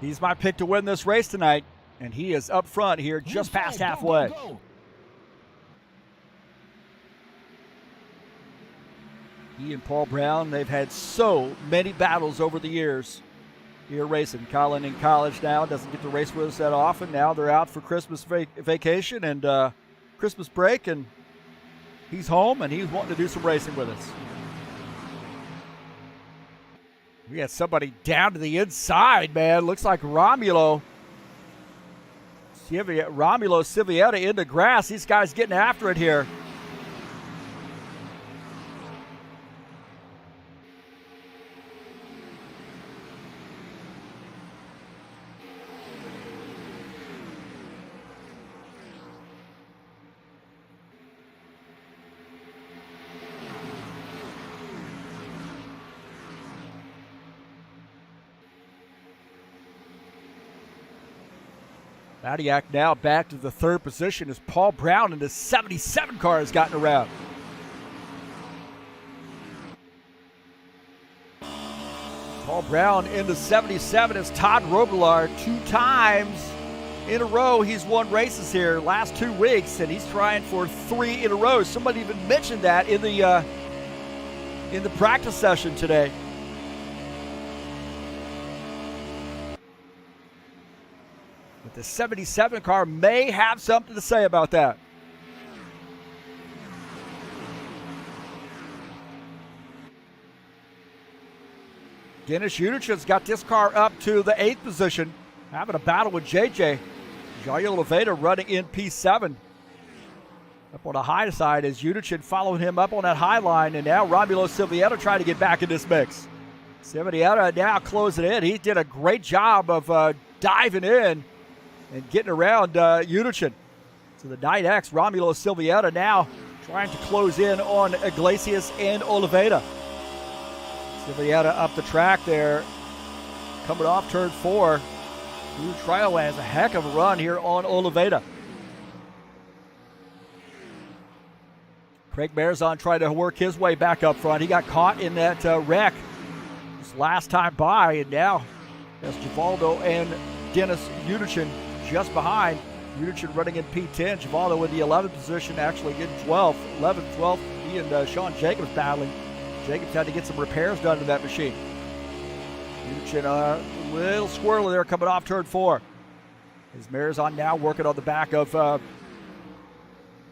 He's my pick to win this race tonight, and he is up front here just past halfway. Go, go, go. He and Paul Brown, they've had so many battles over the years here racing. Colin in college now, doesn't get to race with us that often. Now they're out for Christmas vacation and Christmas break, and he's home, and he's wanting to do some racing with us. We got somebody down to the inside, man. Looks like Romulo Civietta in the grass. These guys getting after it here. Madiak now back to the third position as Paul Brown in the 77 car has gotten around. Paul Brown in the 77 as Todd Robillard. 2 times in a row he's won races here last 2 weeks, and he's trying for 3 in a row. Somebody even mentioned that in the practice session today. The 77 car may have something to say about that. Dennis Unichin's got this car up to the 8th position, having a battle with JJ. Jair Oliveira running in P7. Up on the high side as Unichin following him up on that high line, and now Romulo Civietta trying to get back in this mix. Civietta now closing in. He did a great job of diving in and getting around Unichin. So the 9X, Romulo Civietta now trying to close in on Iglesias and Oliveira. Civietta up the track there, coming off turn 4. Blue Trial has a heck of a run here on Oliveira. Craig Marzon trying to work his way back up front. He got caught in that wreck this last time by, and now that's Givaldo and Dennis Unichin just behind. Unichin running in P10. Givaldo in the 11th position, actually getting 12th. 11th, 12th. He and Sean Jacobs battling. Jacobs had to get some repairs done to that machine. Unichin a little squirrely there coming off turn 4. His Marzon now working on the back of Romulo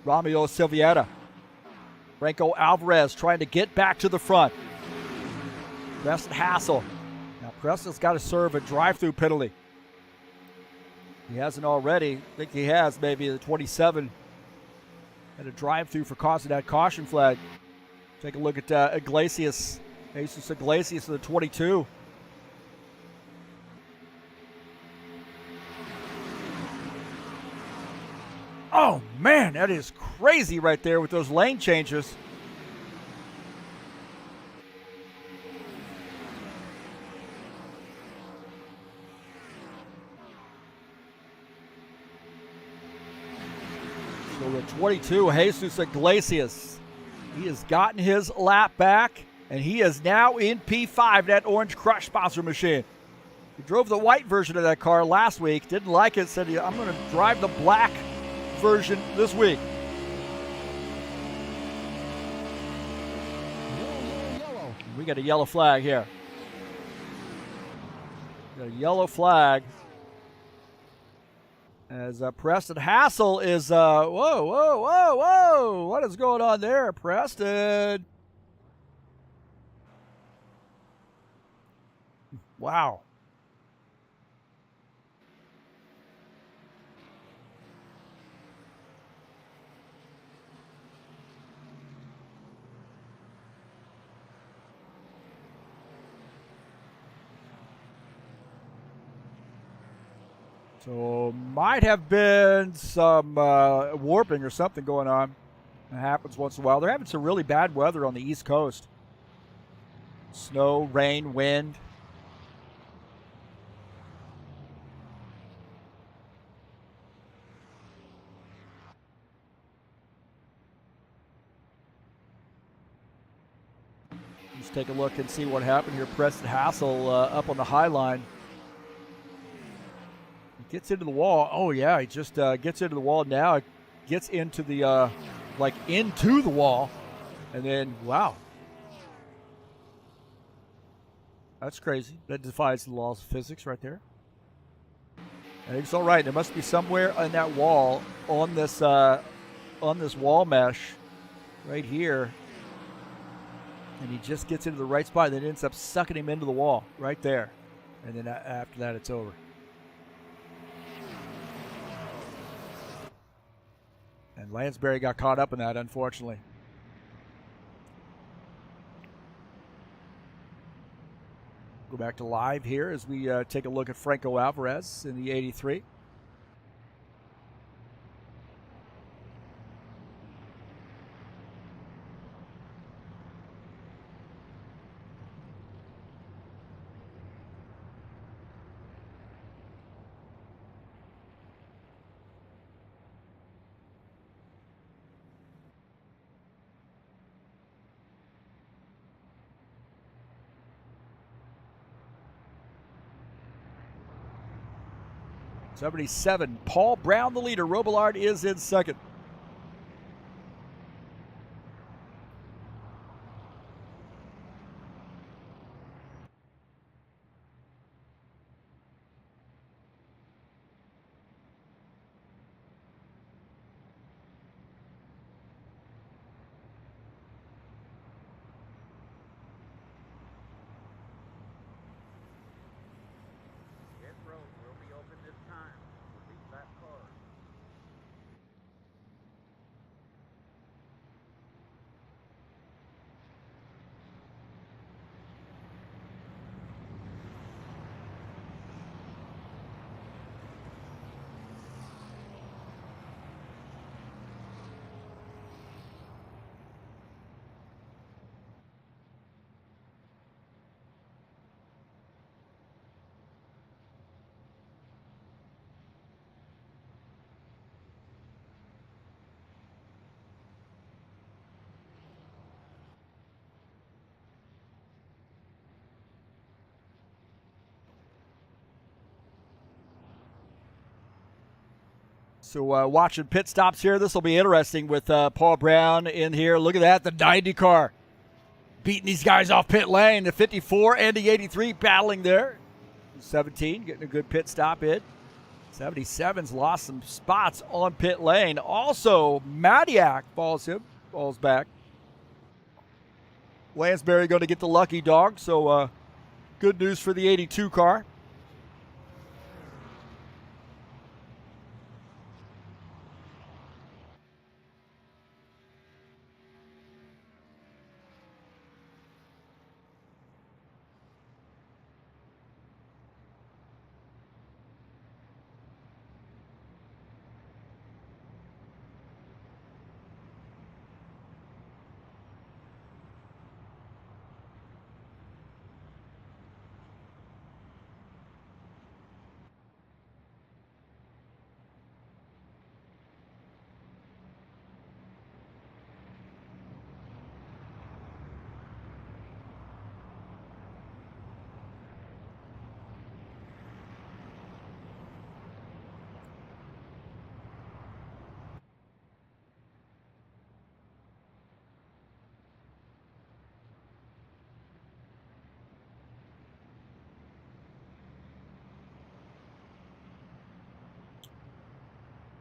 Civietta. Franco Alvarez trying to get back to the front. Preston Hassel. Now Preston's got to serve a drive-through penalty. He hasn't already. I think he has maybe the 27 and a drive-through for causing that caution flag. Take a look at Iglesias. Jesus Iglesias to the 22. Oh, man, that is crazy right there with those lane changes. So the 22, Jesus Iglesias, he has gotten his lap back, and he is now in P5, that orange crush sponsor machine. He drove the white version of that car last week, didn't like it, said, I'm going to drive the black version this week. Yellow. We got a yellow flag here. We got a yellow flag. As Preston Hassel is, whoa. What is going on there, Preston? Wow. So might have been some warping or something going on. It happens once in a while. They're having some really bad weather on the East Coast. Snow, rain, wind. Let's take a look and see what happened here. Preston Hassel up on the high line. He gets into the wall. Oh, yeah, he just gets into the wall now. Gets into the, into the wall. And then, wow. That's crazy. That defies the laws of physics right there. I think it's all right. There must be somewhere on that wall, on this wall mesh right here. And he just gets into the right spot, and then ends up sucking him into the wall right there. And then after that, it's over. And Lansbury got caught up in that, unfortunately. Go back to live here as we take a look at Franco Alvarez in the 83. '77, Paul Brown, the leader. Robillard is in second. So watching pit stops here, this will be interesting with Paul Brown in here. Look at that, the 90 car beating these guys off pit lane. The 54 and the 83 battling there. 17 getting a good pit stop in. 77's lost some spots on pit lane. Also, Madiak falls back. Lansbury going to get the lucky dog, so good news for the 82 car.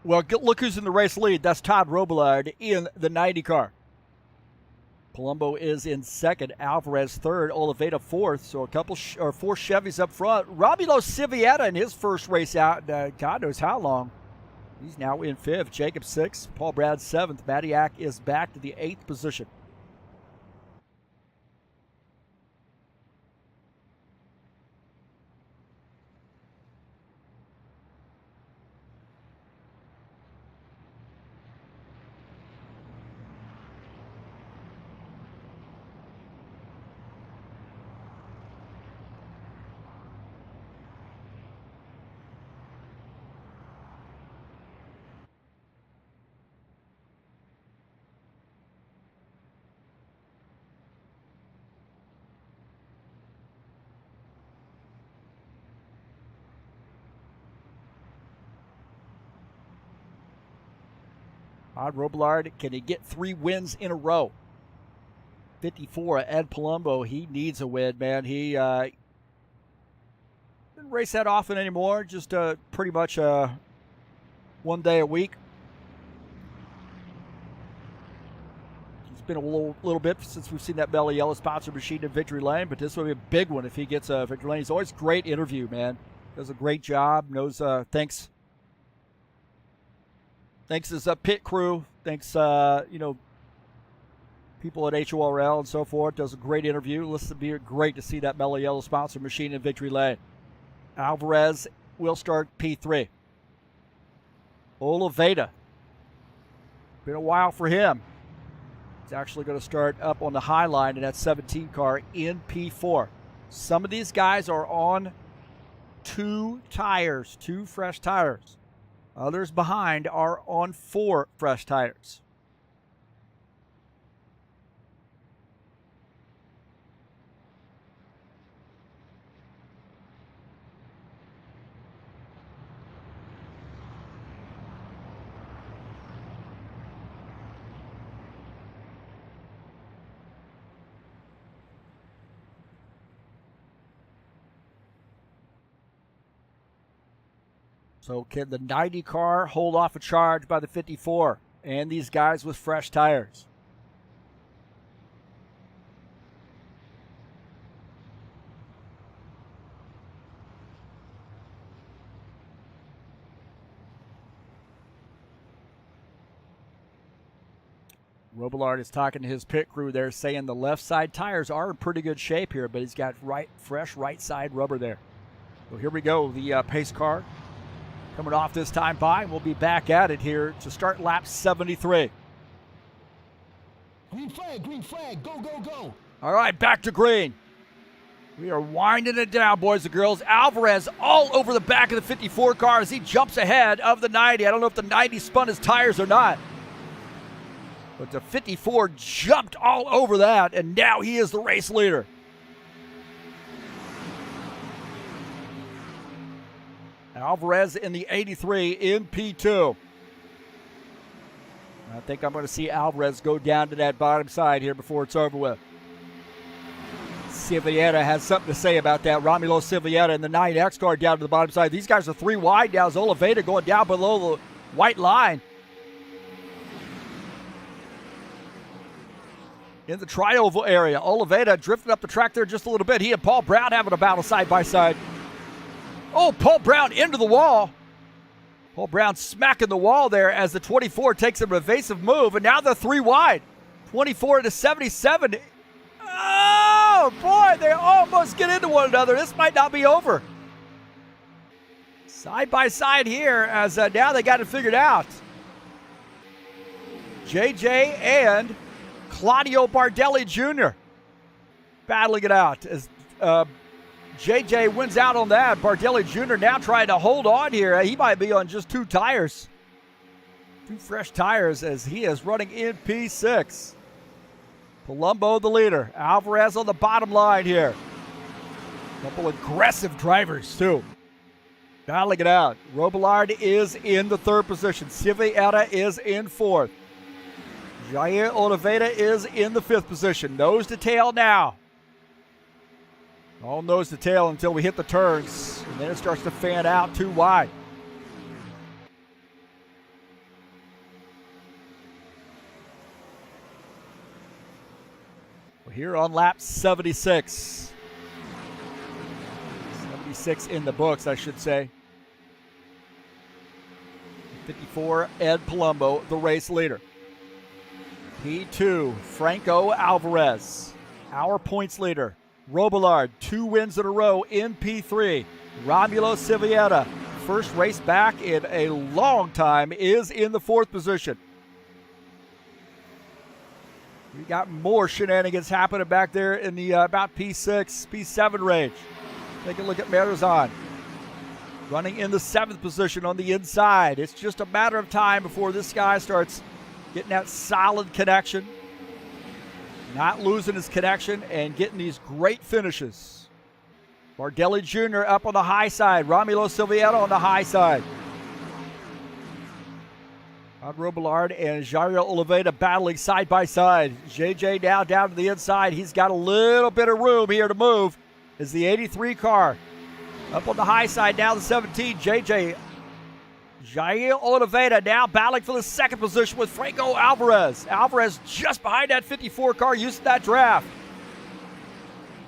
Well, look who's in the race lead. That's Todd Robillard in the 90 car. Palumbo is in second. Alvarez third. Oliveira fourth. So four Chevys up front. Romulo Civietta in his first race out, God knows how long. He's now in fifth. Jacob sixth. Paul Brown seventh. Madiak is back to the 8th position. Todd Robillard, can he get 3 wins in a row? 54, Ed Palumbo, he needs a win, man. He doesn't race that often anymore, just pretty much 1 day a week. It's been a little bit since we've seen that Belly Yellow sponsor machine in Victory Lane, but this will be a big one if he gets a Victory Lane. He's always a great interview, man. Does a great job, knows, thanks his pit crew, thanks, people at HORL and so forth. Does a great interview. Listen, be great to see that Mellow Yellow sponsor machine in Victory Lane. Alvarez will start P3. Oliveira. Been a while for him. He's actually going to start up on the high line in that 17 car in P4. Some of these guys are on 2 tires, 2 fresh tires. Others behind are on 4 fresh tires. So can the 90 car hold off a charge by the 54 and these guys with fresh tires? Robillard is talking to his pit crew there, saying the left side tires are in pretty good shape here, but he's got fresh right side rubber there. So here we go, the pace car coming off this time by. We'll be back at it here to start lap 73. Green flag, go, go, go. All right, back to green. We are winding it down, boys and girls. Alvarez all over the back of the 54 car as he jumps ahead of the 90. I don't know if the 90 spun his tires or not, but the 54 jumped all over that, and now he is the race leader. Alvarez in the 83 in P2. I think I'm going to see Alvarez go down to that bottom side here before it's over with. Silveira has something to say about that. Romulo Silveira in the 9X car down to the bottom side. These guys are 3 wide now. Oliveira going down below the white line. In the tri-oval area, Oliveira drifting up the track there just a little bit. He and Paul Brown having a battle side by side. Oh, Paul Brown into the wall. Paul Brown smacking the wall there as the 24 takes an evasive move, and now they're 3 wide. 24 to 77. Oh, boy, they almost get into one another. This might not be over. Side by side here as now they got it figured out. JJ and Claudio Bardelli Jr. battling it out as JJ wins out on that. Bardelli Jr. now trying to hold on here. He might be on just 2 tires. 2 fresh tires as he is running in P6. Palumbo the leader. Alvarez on the bottom line here. Couple aggressive drivers too. Battling it out. Robillard is in the 3rd position. Silveira is in 4th. Jair Oliveira is in the 5th position. Nose to tail now. All nose to tail until we hit the turns, and then it starts to fan out 2 wide. We're here on lap 76. 76 in the books, I should say. 54, Ed Palumbo, the race leader. P2, Franco Alvarez, our points leader. Robillard, 2 wins in a row in P3. Romulo Silveira, first race back in a long time, is in the 4th position. We got more shenanigans happening back there in the about P6, P7 range. Take a look at Marizan. Running in the 7th position on the inside. It's just a matter of time before this guy starts getting that solid connection. Not losing his connection and getting these great finishes. Bardelli Jr. up on the high side. Romulo Silveira on the high side. Todd Robillard and Jairo Oliveira battling side by side. JJ now down to the inside. He's got a little bit of room here to move. Is the 83 car. Up on the high side now, the 17. JJ. Jairo Oliveira now battling for the second position with Franco Alvarez. Alvarez just behind that 54 car using that draft.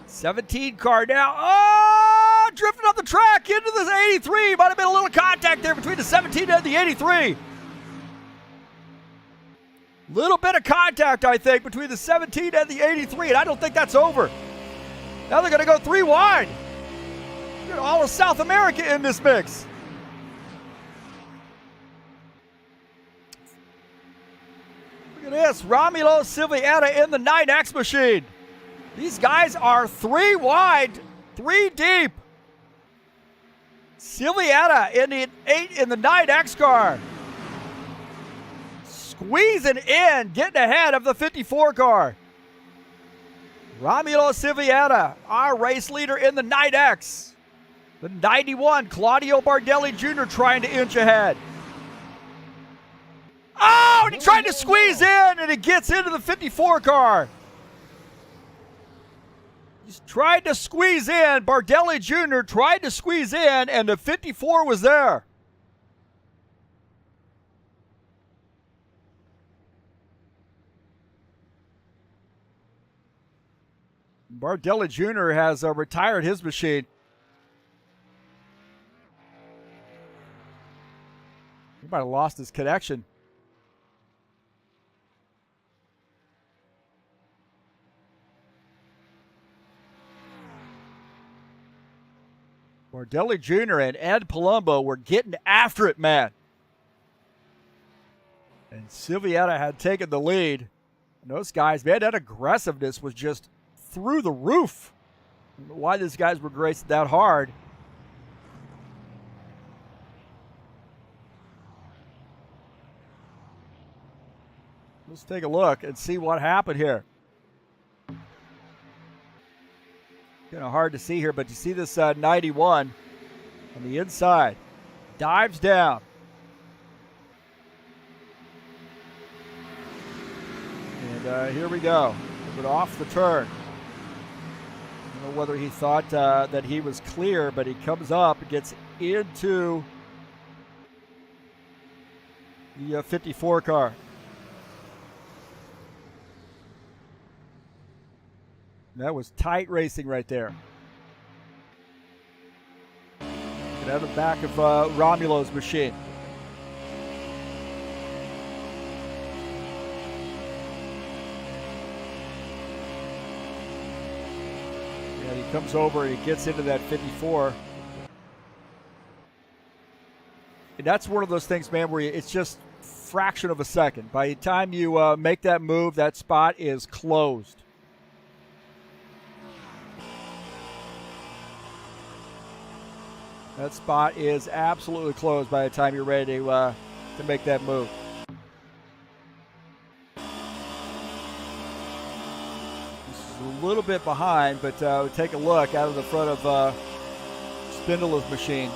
17 car now. Oh, drifting up the track into this 83. Might have been a little contact there between the 17 and the 83. Little bit of contact, I think, between the 17 and the 83, and I don't think that's over. Now they're going to go 3 wide. Get all of South America in this mix. Look at this, Romulo Silveira in the 9X machine. These guys are 3 wide, 3 deep. Silveira in the 9X car. Squeezing in, getting ahead of the 54 car. Romulo Silveira, our race leader in the 9X. The 91, Claudio Bardelli Jr. trying to inch ahead. Oh, and he tried to squeeze in, and he gets into the 54 car. He's tried to squeeze in. Bardelli Jr. tried to squeeze in, and the 54 was there. Bardelli Jr. has retired his machine. He might have lost his connection. Bardelli Jr. and Ed Palumbo were getting after it, man. And Silveira had taken the lead. And those guys, man, that aggressiveness was just through the roof. I don't know why these guys were racing that hard. Let's take a look and see what happened here. Kind of hard to see here, but you see this 91 on the inside. Dives down. And here we go. But off the turn. I don't know whether he thought that he was clear, but he comes up and gets into the 54 car. That was tight racing right there. Get out of the back of Romulo's machine. And he comes over and he gets into that 54. And that's one of those things, man, where it's just a fraction of a second. By the time you make that move, that spot is closed. That spot is absolutely closed by the time you're ready to make that move. This is a little bit behind, but take a look out of the front of Spindler's machine.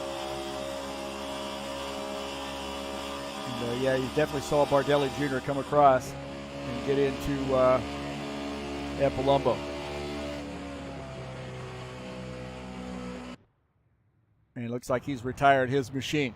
And, yeah, you definitely saw Bardelli Jr. come across and get into Ed Palumbo. And it looks like he's retired his machine.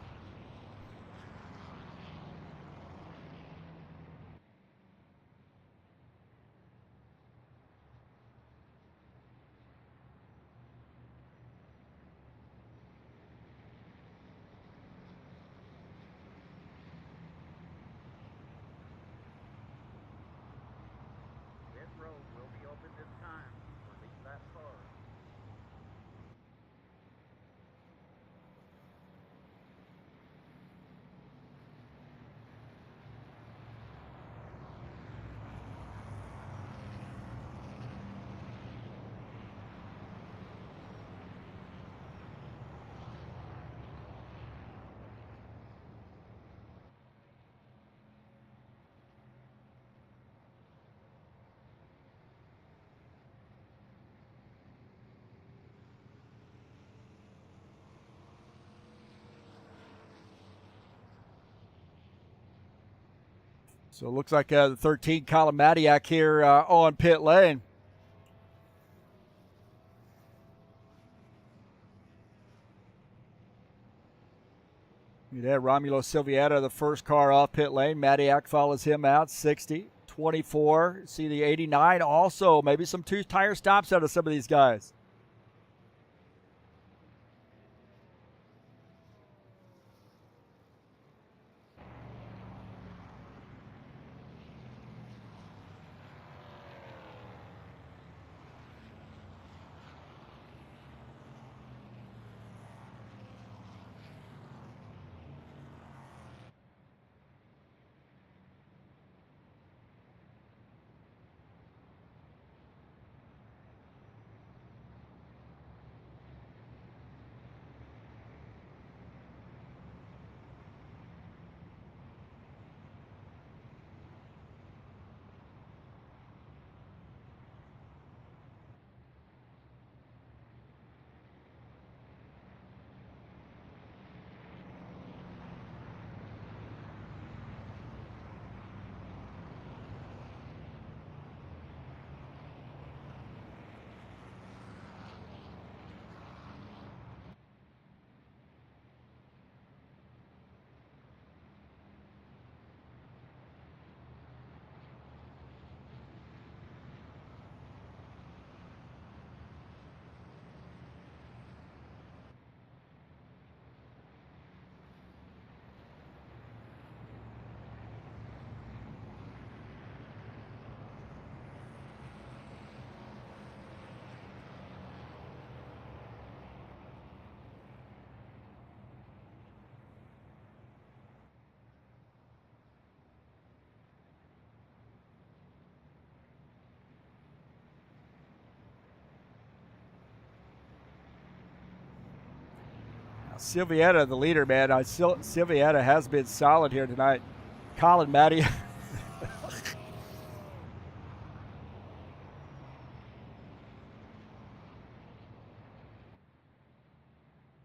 Pit road will be open this time. Release that car. So it looks like the 13 Colin Madiak here on pit lane. Yeah, Romulo Silvietta, the first car off pit lane. Madiak follows him out, 60, 24. See the 89 also. Maybe some two-tire stops out of some of these guys. Silvietta, the leader, man. Silvietta has been solid here tonight. Colin Matty.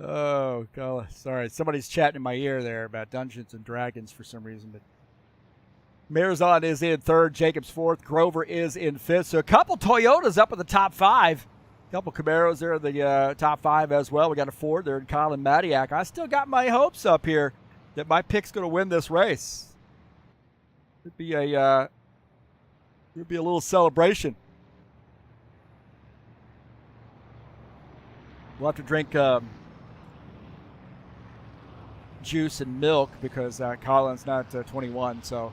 Oh, God. Sorry. Somebody's chatting in my ear there about Dungeons and Dragons for some reason. But Marzon is in third. Jacobs fourth. Grover is in fifth. So a couple Toyotas up in the top five. A couple Camaros there in the top five as well. We got a Ford there in Colin Madiak. I still got my hopes up here that my pick's going to win this race. It'd be a little celebration. We'll have to drink juice and milk because Colin's not 21, so.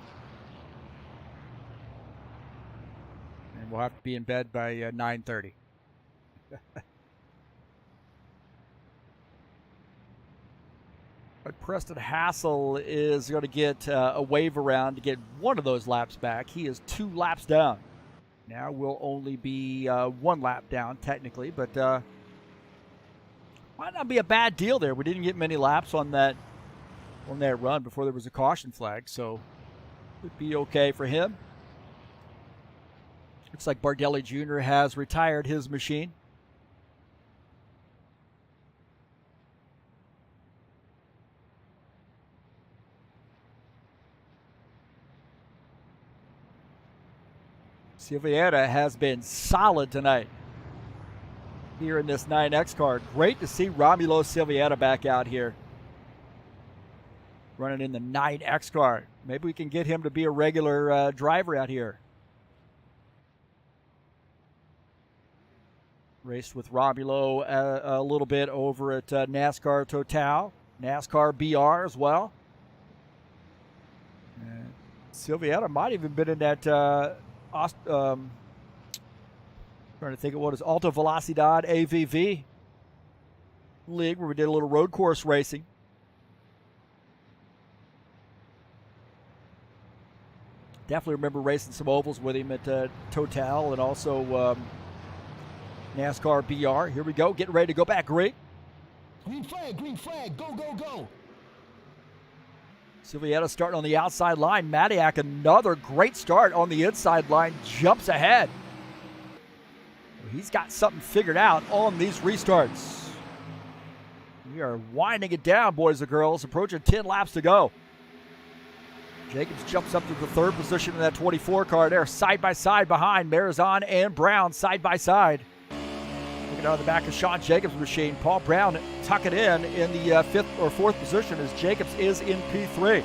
And we'll have to be in bed by 9:30. But Preston Hassel is going to get a wave around to get one of those laps back. He is 2 laps down. Now we'll only be 1 lap down technically, but might not be a bad deal there. We didn't get many laps on that run before there was a caution flag, so it'd be okay for him. Looks like Bardelli Jr. has retired his machine. Silvietta has been solid tonight here in this 9X car. Great to see Romulo Silvietta back out here running in the 9X car. Maybe we can get him to be a regular driver out here. Raced with Romulo a little bit over at NASCAR Total, NASCAR BR as well. And Silvietta might even been in that trying to think of what is Alta Velocidad AVV league where we did a little road course racing. Definitely remember racing some ovals with him at Total and also NASCAR BR. Here we go, getting ready to go back, Greg. Green flag, go, go, go. Silvietta starting on the outside line. Madiak, another great start on the inside line, jumps ahead. He's got something figured out on these restarts. We are winding it down, boys and girls, approaching 10 laps to go. Jacobs jumps up to the third position in that 24 car there, side by side behind Marizon and Brown, side by side. Looking out of the back of Sean Jacobs' machine, Paul Brown tuck it in the fifth or fourth position as Jacobs is in P3.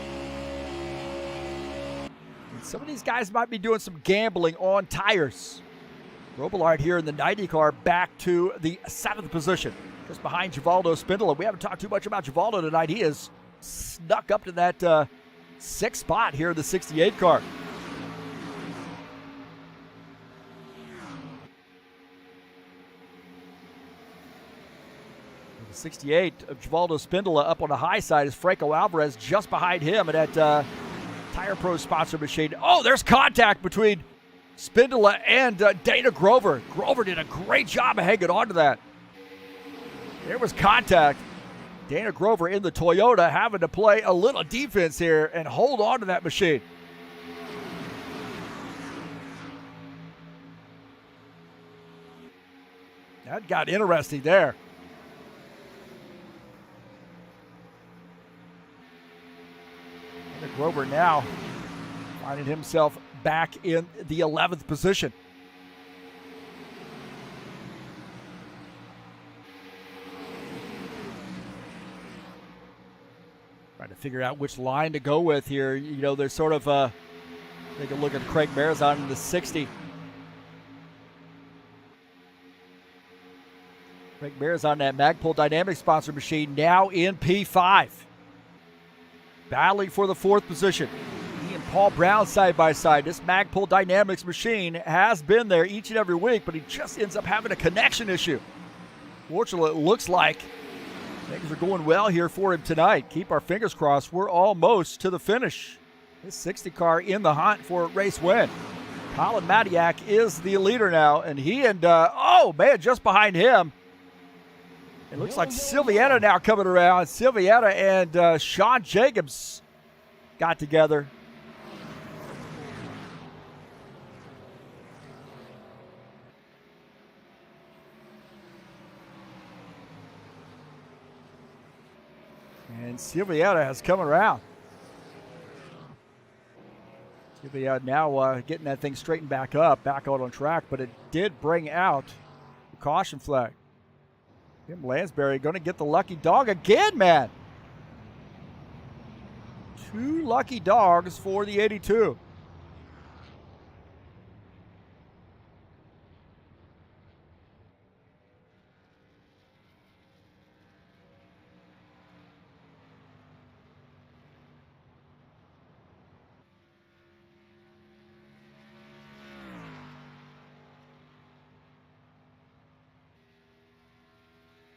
And some of these guys might be doing some gambling on tires. Robillard here in the 90 car back to the 7th position, just behind Givaldo Spindola. We haven't talked too much about Givaldo tonight. He is snuck up to that 6th spot here in the 68 car. The 68 of Givaldo Spindola up on the high side is Franco Alvarez just behind him at that Tire Pro sponsor machine. Oh, there's contact between Spindola and Dana Grover. Grover did a great job of hanging on to that. There was contact. Dana Grover in the Toyota having to play a little defense here and hold on to that machine. That got interesting there. Dana Grover now finding himself back in the 11th position. Trying to figure out which line to go with here. You know, there's sort of take a look at Craig Marizon in the 60. Craig Marizon, that Magpul Dynamics sponsor machine, now in P5. Battling for the 4th position. He and Paul Brown side by side. This Magpul Dynamics machine has been there each and every week, but he just ends up having a connection issue. Fortunately, it looks like things are going well here for him tonight. Keep our fingers crossed. We're almost to the finish. This 60 car in the hunt for a race win. Colin Matiak is the leader now, and he and, oh man, just behind him, it looks like Silvietta now coming around. Silvietta and Sean Jacobs got together. And Silvietta has come around. Silvietta now getting that thing straightened back up, back out on track, but it did bring out the caution flag. Tim Lansbury going to get the lucky dog again, man. 2 lucky dogs for the 82.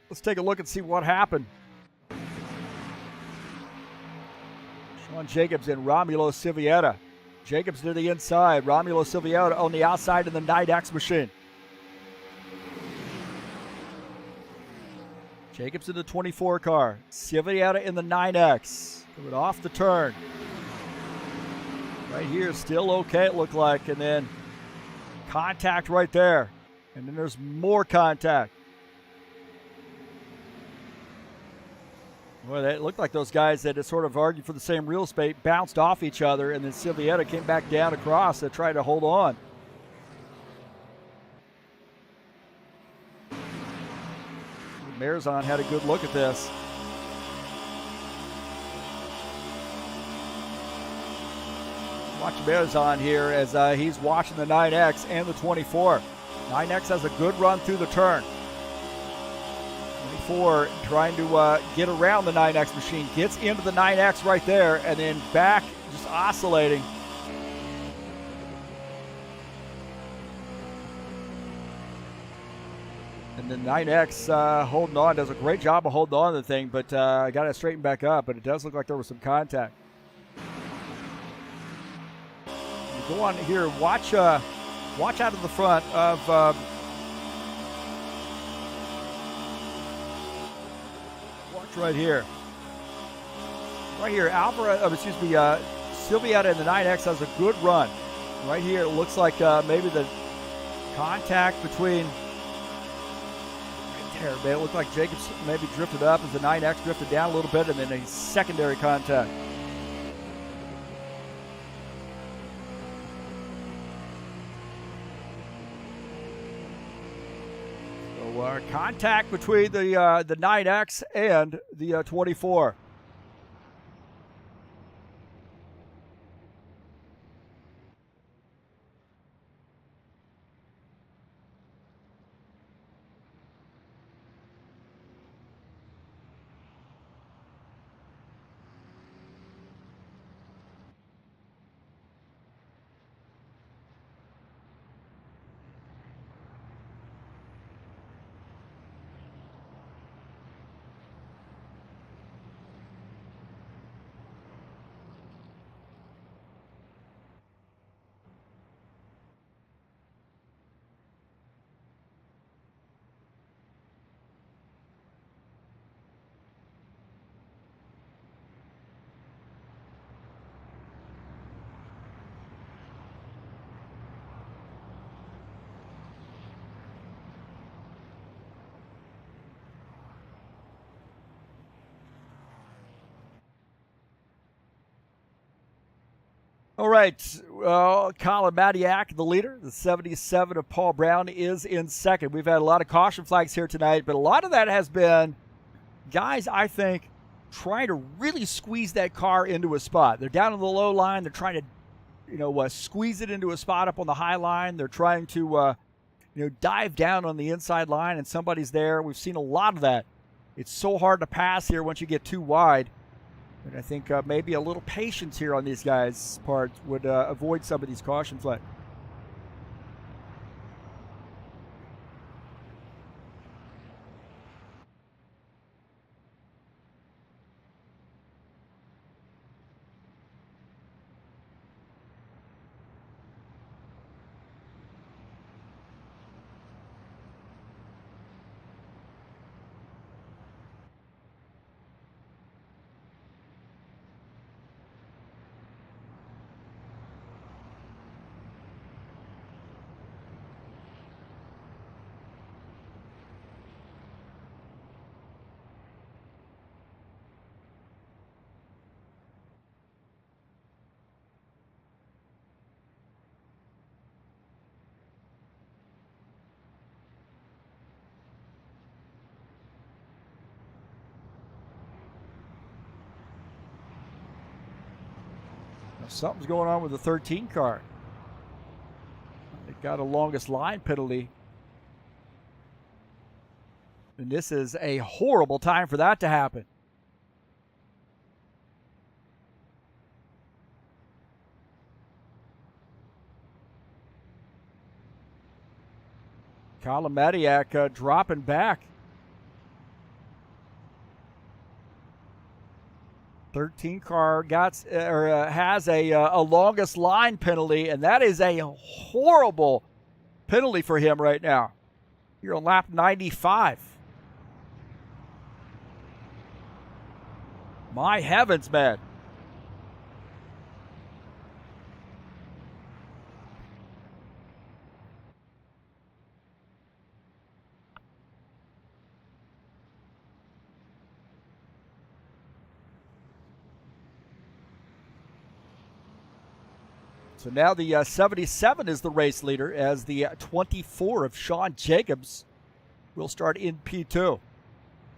Let's take a look and see what happened. Sean Jacobs and Romulo Silvietta. Jacobs to the inside. Romulo Silvietta on the outside in the 9X machine. Jacobs in the 24 car. Silvietta in the 9X. Coming off the turn. Right here, still okay, it looked like. And then contact right there. And then there's more contact. Well, it looked like those guys that had sort of argued for the same real estate bounced off each other, and then Silvietta came back down across to try to hold on. Marizon had a good look at this. Watch Marizon here as he's watching the 9X and the 24. 9X has a good run through the turn. 24 trying to get around the 9X machine, gets into the 9X right there, and then back just oscillating. And the 9X holding on, does a great job of holding on to the thing, but got it straightened back up, but it does look like there was some contact. You go on here, watch out of the front of right here. Right here, Silvietta in the 9X has a good run. Right here, it looks like maybe the contact between right there, man. It looked like Jacobs maybe drifted up as the 9X drifted down a little bit, and then a secondary contact. Contact between the 9X and the 24. All right, Colin Madiak, the leader. The 77 of Paul Brown is in second. We've had a lot of caution flags here tonight, but a lot of that has been guys, I think, trying to really squeeze that car into a spot. They're down on the low line. They're trying to, squeeze it into a spot up on the high line. They're trying to, dive down on the inside line, and somebody's there. We've seen a lot of that. It's so hard to pass here once you get too wide. And I think maybe a little patience here on these guys' part would avoid some of these caution flags. Something's going on with the 13 car. They got a longest line penalty. And this is a horrible time for that to happen. Colin Madiak dropping back. 13 car has a longest line penalty, and that is a horrible penalty for him right now. You're on lap 95. My heavens, man. So now the 77 is the race leader as the 24 of Sean Jacobs will start in P2.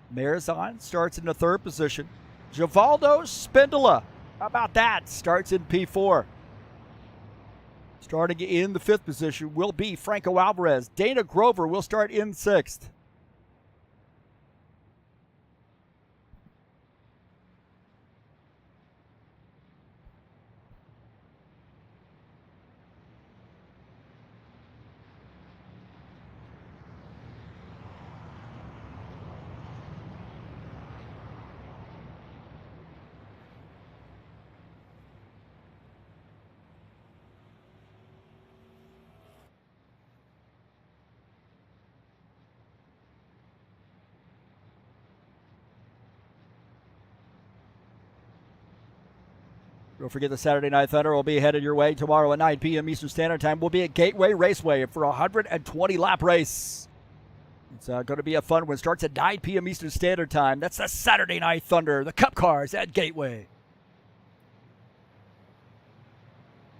Marizon starts in the third position. Givaldo Spindola, how about that, starts in P4. Starting in the fifth position will be Franco Alvarez. Dana Grover will start in sixth. Don't forget the Saturday Night Thunder will be headed your way tomorrow at 9 p.m. Eastern Standard Time. We'll be at Gateway Raceway for a 120-lap race. It's going to be a fun one. Starts at 9 p.m. Eastern Standard Time. That's the Saturday Night Thunder, the Cup Cars at Gateway.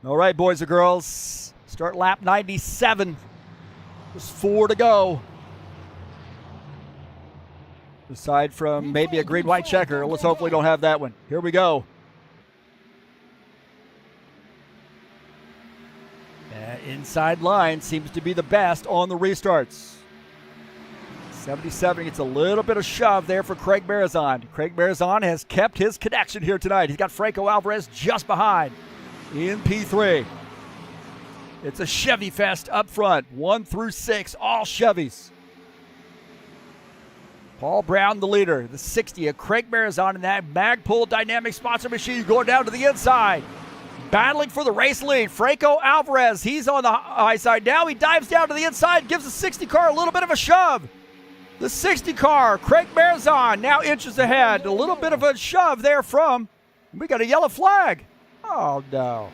All right, boys and girls. Start lap 97. There's 4 to go. Aside from maybe a green-white checker. Let's hopefully don't have that one. Here we go. Inside line seems to be the best on the restarts. 77 gets a little bit of shove there for Craig Marizon. Craig Marizon has kept his connection here tonight. He's got Franco Alvarez just behind in P3. It's a Chevy fest up front, 1 through 6, all Chevys. Paul Brown, the leader, the 60 of Craig Marizon in that Magpul Dynamic Sponsor Machine going down to the inside. Battling for the race lead, Franco Alvarez, he's on the high side now. He dives down to the inside, gives the 60 car a little bit of a shove. The 60 car, Craig Marizon, now inches ahead. A little bit of a shove there from, we got a yellow flag. Oh, no.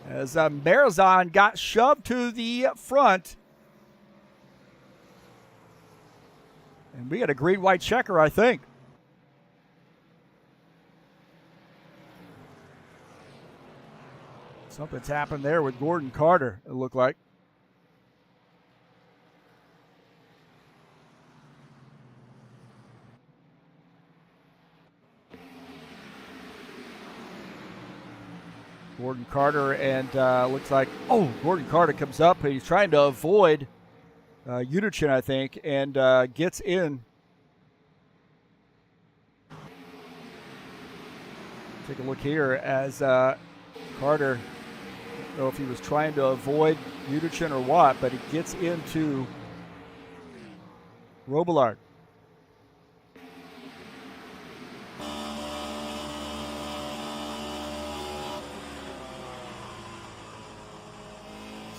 As Marizon got shoved to the front. And we got a green-white checker, I think. Something's happened there with Gordon Carter, it looked like. Gordon Carter and looks like, Gordon Carter comes up. He's trying to avoid Uderchin, I think, and gets in. Take a look here as Carter, I don't know if he was trying to avoid Uderchin or what, but he gets into Robillard.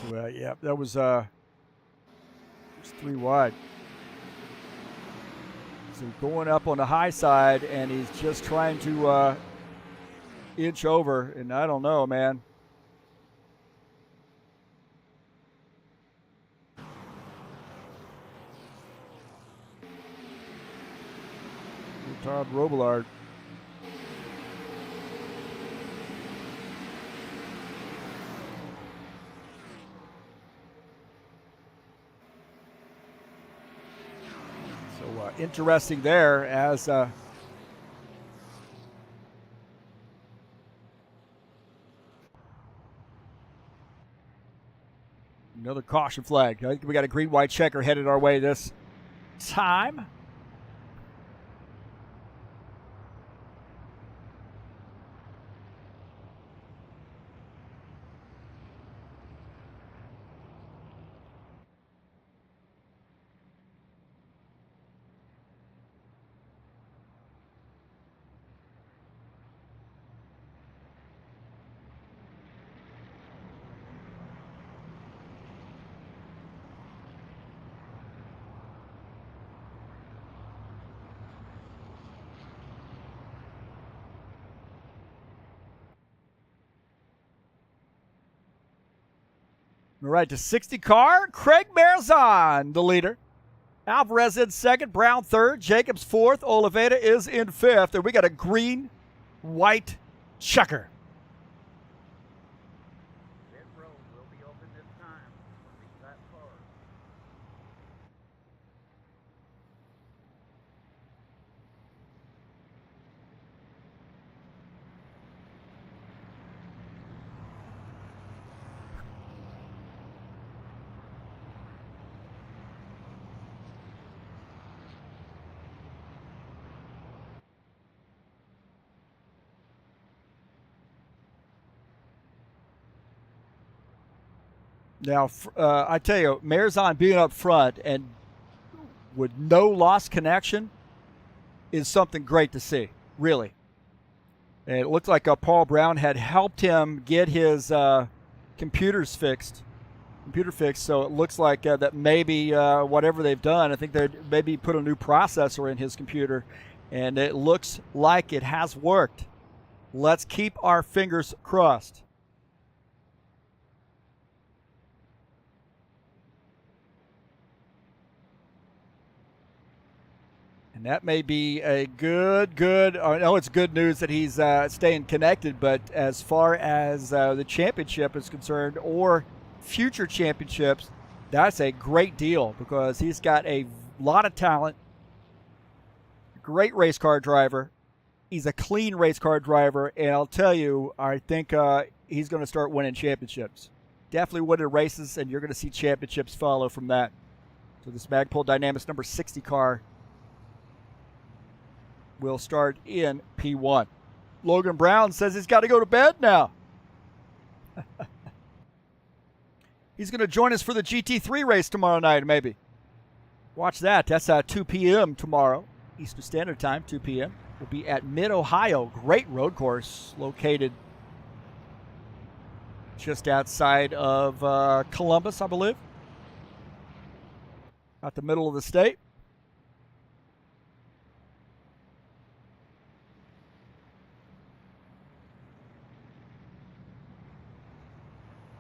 So, yeah, that was 3 wide. So going up on the high side, and he's just trying to inch over, and I don't know, man. Todd Robillard. So interesting there as another caution flag. I think we got a green-white checker headed our way this time. All right, to 60 car, Craig Marizon, the leader. Alvarez in second, Brown third, Jacobs fourth, Oliveira is in fifth, and we got a green-white checker. Pit road will be open this time for these lap cars. Now, I tell you, Marizon being up front and with no lost connection is something great to see, really. And it looked like Paul Brown had helped him get his computer fixed, so it looks like that maybe whatever they've done, I think they maybe put a new processor in his computer, and it looks like it has worked. Let's keep our fingers crossed. And that may be a I know it's good news that he's staying connected, but as far as the championship is concerned or future championships, That's a great deal because he's got a lot of talent, great race car driver. He's a clean race car driver, and I'll tell you, I think he's going to start winning championships. Definitely winning races, and you're going to see championships follow from that. So this Magpul Dynamics number 60 car will start in P1. Logan Brown says he's got to go to bed now. He's going to join us for the GT3 race tomorrow night, maybe. Watch that. That's at 2 p.m. tomorrow, Eastern Standard Time, 2 p.m. We'll be at Mid-Ohio. Great road course located just outside of Columbus, I believe. Out the middle of the state.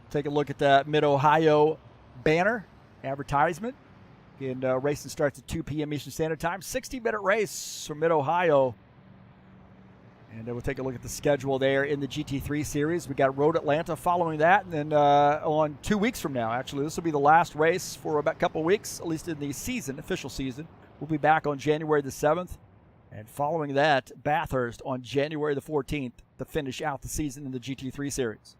Take a look at that Mid-Ohio banner advertisement. And racing starts at 2 p.m. Eastern Standard Time. 60-minute race from Mid-Ohio. And we'll take a look at the schedule there in the GT3 series. We got Road Atlanta following that. And then on 2 weeks from now, actually, this will be the last race for about a couple weeks, at least in the season, official season. We'll be back on January the 7th. And following that, Bathurst on January the 14th to finish out the season in the GT3 series.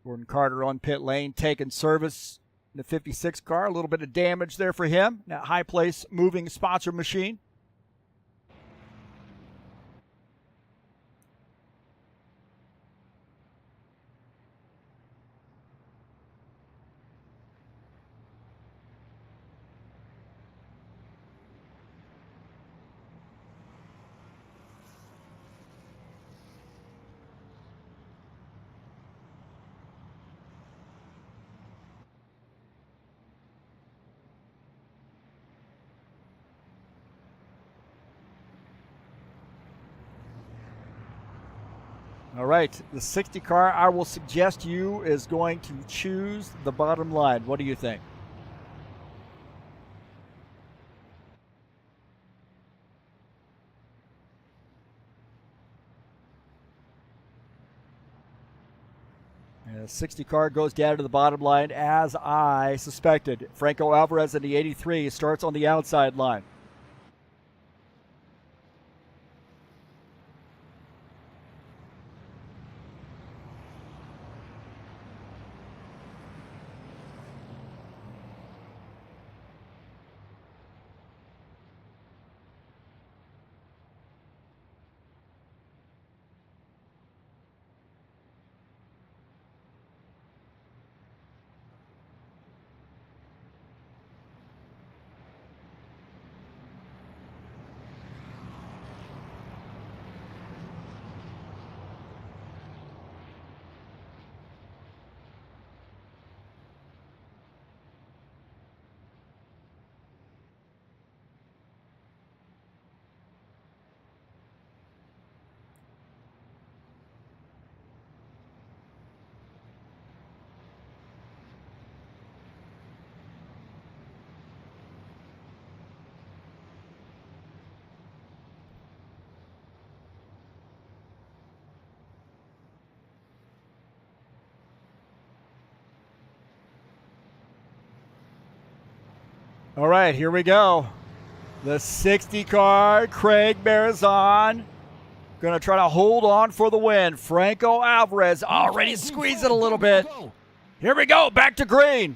Gordon Carter on pit lane, taking service in the 56 car. A little bit of damage there for him. That high place moving sponsor machine. All right, the 60 car, I will suggest you, is going to choose the bottom line. What do you think? And the 60 car goes down to the bottom line, as I suspected. Franco Alvarez in the 83 starts on the outside line. All right, here we go. The 60 car, Craig Marizon, going to try to hold on for the win. Franco Alvarez already squeezing a little bit. Here we go, back to green.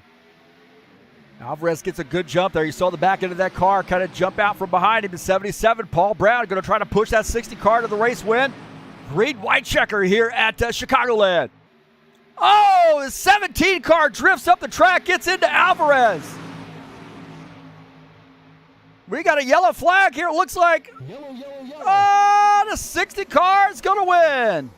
Alvarez gets a good jump there. You saw the back end of that car kind of jump out from behind him in 77. Paul Brown going to try to push that 60 car to the race win. Green white checker here at Chicagoland. Oh, the 17 car drifts up the track, gets into Alvarez. We got a yellow flag here. It looks like, Yellow. oh, the 60 car is going to win.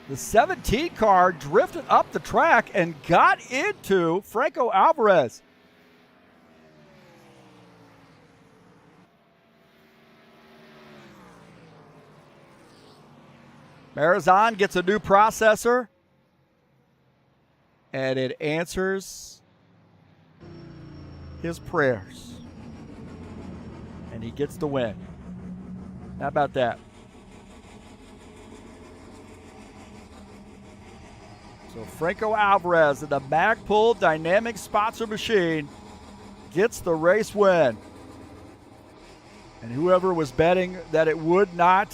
The 17 car drifted up the track and got into Franco Alvarez. Marizon gets a new processor, and it answers his prayers. and he gets the win. How about that? So Franco Alvarez in the Magpul Dynamic Sponsor Machine gets the race win. And whoever was betting that it would not,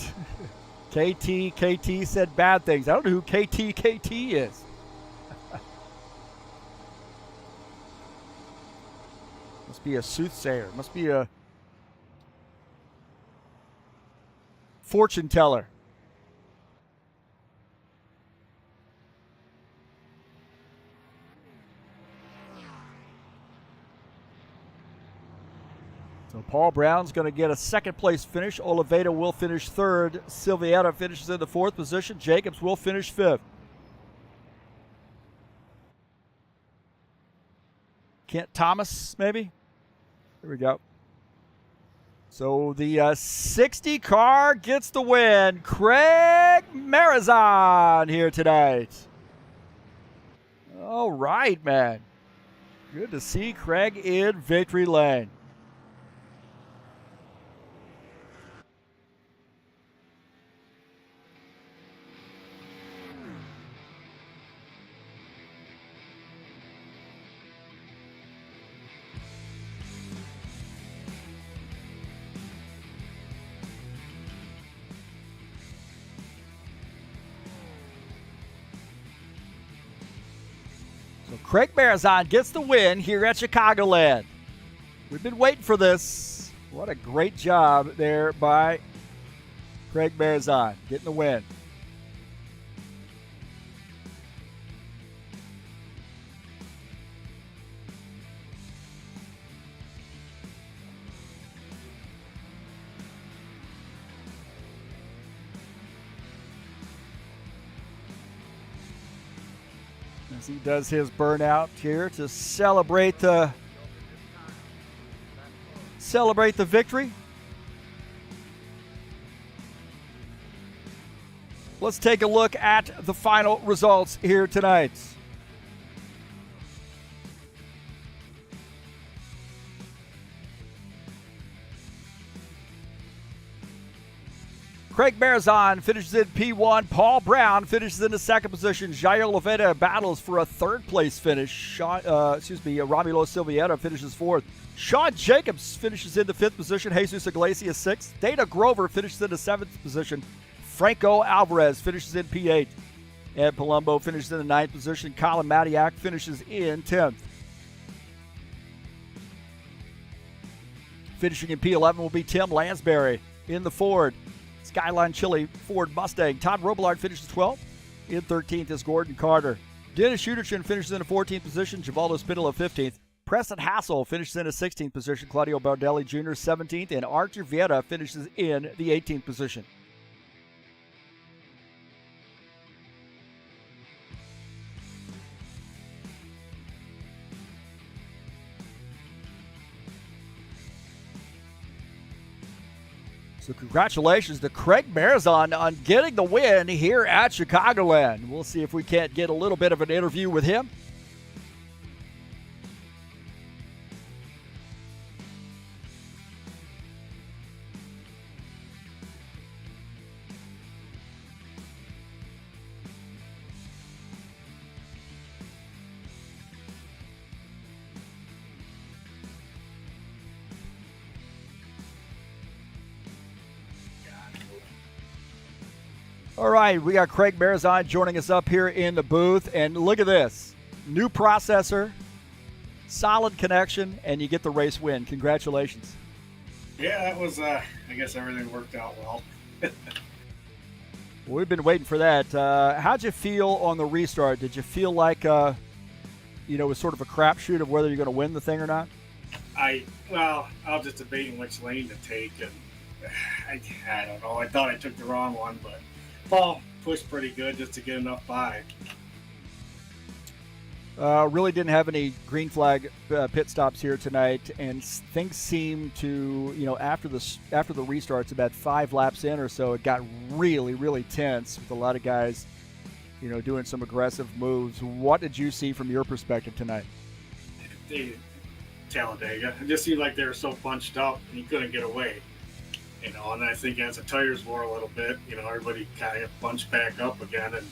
KT said bad things. I don't know who KT is. Must be a soothsayer. Must be a fortune teller. So Paul Brown's going to get a second place finish. Oliveira will finish third. Silvietta finishes in the fourth position. Jacobs will finish fifth. Kent Thomas, maybe? Here we go. So the 60 car gets the win. Craig Marizon here tonight. All right, man. Good to see Craig in victory lane. So Craig Marizon gets the win here at Chicagoland. We've been waiting for this. What a great job there by Craig Marizon getting the win. As he does his burnout here to celebrate the victory. Let's take a look at the final results here tonight. Craig Marizon finishes in P1. Paul Brown finishes in the second position. Jair Oliveira battles for a third place finish. Romulo Silvietta finishes fourth. Sean Jacobs finishes in the fifth position. Jesus Iglesias sixth. Dana Grover finishes in the seventh position. Franco Alvarez finishes in P8. Ed Palumbo finishes in the ninth position. Colin Matiak finishes in 10th. Finishing in P11 will be Tim Lansbury in the Ford Skyline Chili Ford Mustang. Todd Robillard finishes 12th. In 13th is Gordon Carter. Dennis Schuderchin finishes in the 14th position. Givaldo Spinella 15th. Preston Hassel finishes in the 16th position. Claudio Bardelli Jr. 17th. And Archer Vieta finishes in the 18th position. So congratulations to Craig Marizon on getting the win here at Chicagoland. We'll see if we can't get a little bit of an interview with him. All right, we got Craig Marizon joining us up here in the booth. And look at this. New processor, solid connection, and you get the race win. Congratulations. Yeah, that was, I guess everything worked out well. We've been waiting for that. How'd you feel on the restart? Did you feel like, it was sort of a crapshoot of whether you're going to win the thing or not? I was just debating which lane to take, and I don't know. I thought I took the wrong one, but Paul pushed pretty good just to get enough by. Really didn't have any green flag pit stops here tonight, and things seemed to, after the restarts, about 5 laps in or so, it got really, really tense with a lot of guys, doing some aggressive moves. What did you see from your perspective tonight? Talladega. It just seemed like they were so bunched up and you couldn't get away. And I think as the tires wore a little bit, everybody kind of bunched back up again, and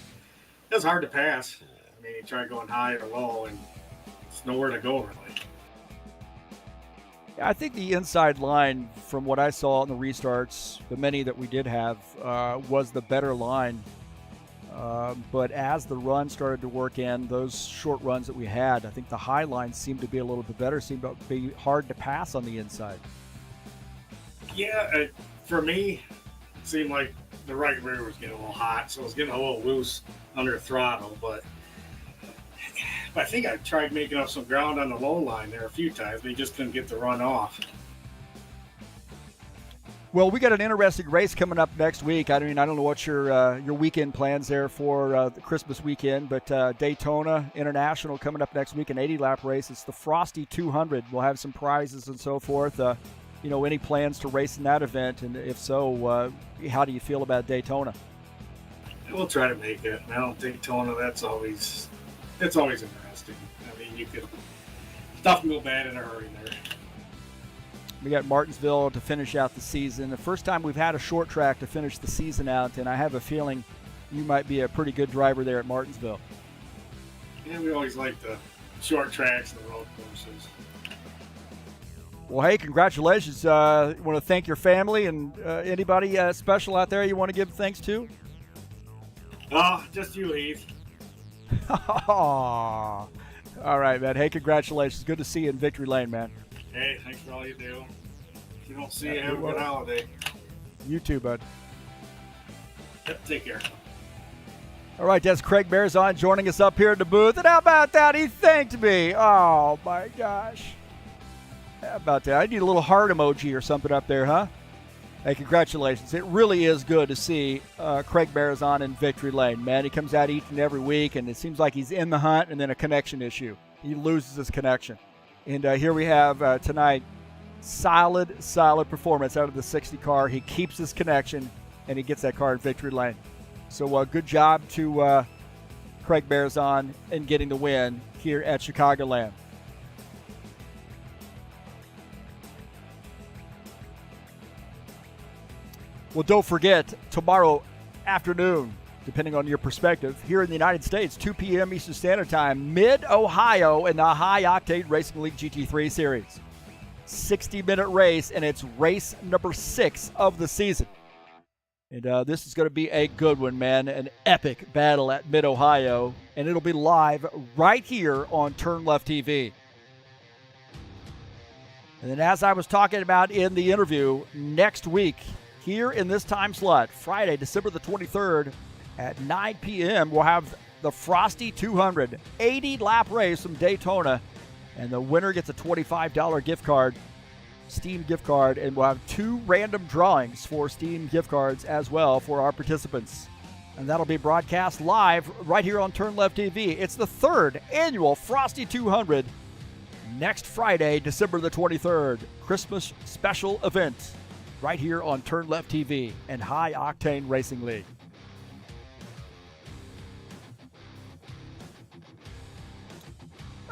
it was hard to pass. I mean, you try going high or low, and it's nowhere to go really. I think the inside line, from what I saw in the restarts, the many that we did have, was the better line. But as the run started to work in, those short runs that we had, I think the high line seemed to be a little bit better, seemed to be hard to pass on the inside. Yeah, for me, it seemed like the right rear was getting a little hot, so it was getting a little loose under throttle. But I think I tried making up some ground on the low line there a few times, but you just couldn't get the run off. Well, we got an interesting race coming up next week. I mean, I don't know what your weekend plans there for the Christmas weekend, but Daytona International coming up next week, an 80-lap race. It's the Frosty 200. We'll have some prizes and so forth. Any plans to race in that event? And if so, how do you feel about Daytona? We'll try to make it. I don't think Daytona, it's always interesting. I mean, stuff can go bad in a hurry there. We got Martinsville to finish out the season. The first time we've had a short track to finish the season out, and I have a feeling you might be a pretty good driver there at Martinsville. Yeah, we always like the short tracks and the road courses. Well, hey, congratulations. I want to thank your family and anybody special out there you want to give thanks to? Just you, Heath. All right, man. Hey, congratulations. Good to see you in Victory Lane, man. Hey, thanks for all you do. If you don't see you, have a good holiday. You too, bud. Yep, take care. All right, that's Craig Bearzon joining us up here in the booth. And how about that? He thanked me. Oh, my gosh. How about that? I need a little heart emoji or something up there, huh? Hey, congratulations. It really is good to see Craig Bearzon in Victory Lane, man. He comes out each and every week, and it seems like he's in the hunt and then a connection issue. He loses his connection. And here we have tonight, solid performance out of the 60 car. He keeps his connection, and he gets that car in Victory Lane. So good job to Craig Bearzon in getting the win here at Chicagoland. Well, don't forget, tomorrow afternoon, depending on your perspective, here in the United States, 2 p.m. Eastern Standard Time, Mid-Ohio in the High Octane Racing League GT3 Series. 60-minute race, and it's race number 6 of the season. And this is going to be a good one, man, an epic battle at Mid-Ohio, and it'll be live right here on TurnLeftTV. And then as I was talking about in the interview, next week, here in this time slot, Friday, December the 23rd, at 9 p.m., we'll have the Frosty 200 80-lap race from Daytona, and the winner gets a $25 gift card, Steam gift card, and we'll have 2 random drawings for Steam gift cards as well for our participants. And that'll be broadcast live right here on TurnLeftTV. It's the 3rd annual Frosty 200, next Friday, December the 23rd, Christmas special event, right here on TurnLeftTV and High Octane Racing League.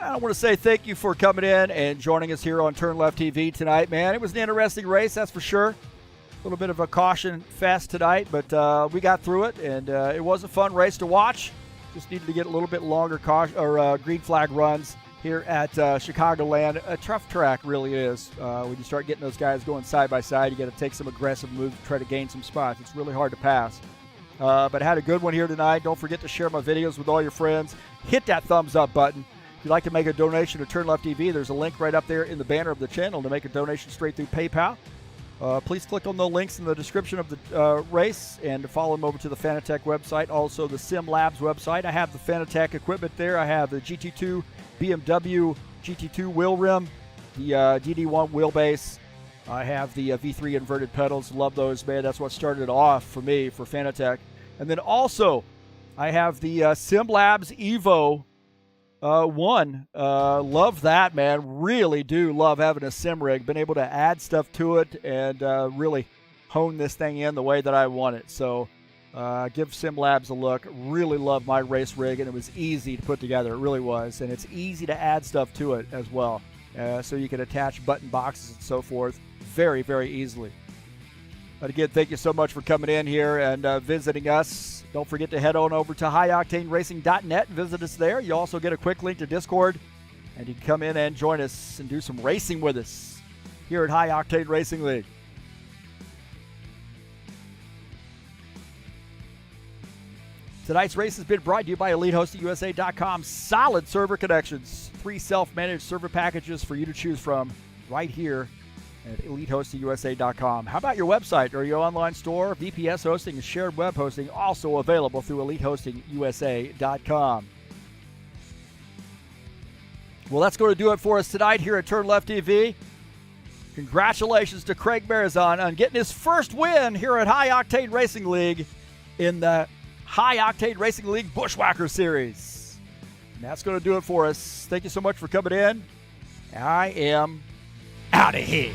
I want to say thank you for coming in and joining us here on TurnLeftTV tonight, man. It was an interesting race, that's for sure. A little bit of a caution fest tonight, but we got through it, and it was a fun race to watch. Just needed to get a little bit longer green flag runs here at Chicagoland. A tough track really is. When you start getting those guys going side by side, you got to take some aggressive moves to try to gain some spots. It's really hard to pass. But I had a good one here tonight. Don't forget to share my videos with all your friends. Hit that thumbs up button. If you'd like to make a donation to TurnLeftTV, there's a link right up there in the banner of the channel to make a donation straight through PayPal. Please click on the links in the description of the race and follow them over to the Fanatec website, also the Sim Labs website. I have the Fanatec equipment there. I have the GT2 BMW GT2 wheel rim, the DD1 wheelbase. I have the V3 inverted pedals. Love those, man. That's what started off for me for Fanatec. And then also, I have the Sim Labs Evo 1. Love that, man. Really do love having a sim rig. Been able to add stuff to it and really hone this thing in the way that I want it. So give Sim Labs a look. Really love my race rig, and it was easy to put together. It really was. And it's easy to add stuff to it as well. so you can attach button boxes and so forth very, very easily. But again, thank you so much for coming in here and visiting us. Don't forget to head on over to highoctaneracing.net and visit us there. You also get a quick link to Discord, and you can come in and join us and do some racing with us here at High Octane Racing League. Tonight's race has been brought to you by EliteHostingUSA.com. Solid server connections. 3 self-managed server packages for you to choose from right here at EliteHostingUSA.com. How about your website or your online store? VPS hosting and shared web hosting also available through EliteHostingUSA.com. Well, that's going to do it for us tonight here at TurnLeftTV. Congratulations to Craig Marizon on getting his first win here at High Octane Racing League in the High Octane Racing League Buschwackers Series. And that's going to do it for us. Thank you so much for coming in. I am out of here.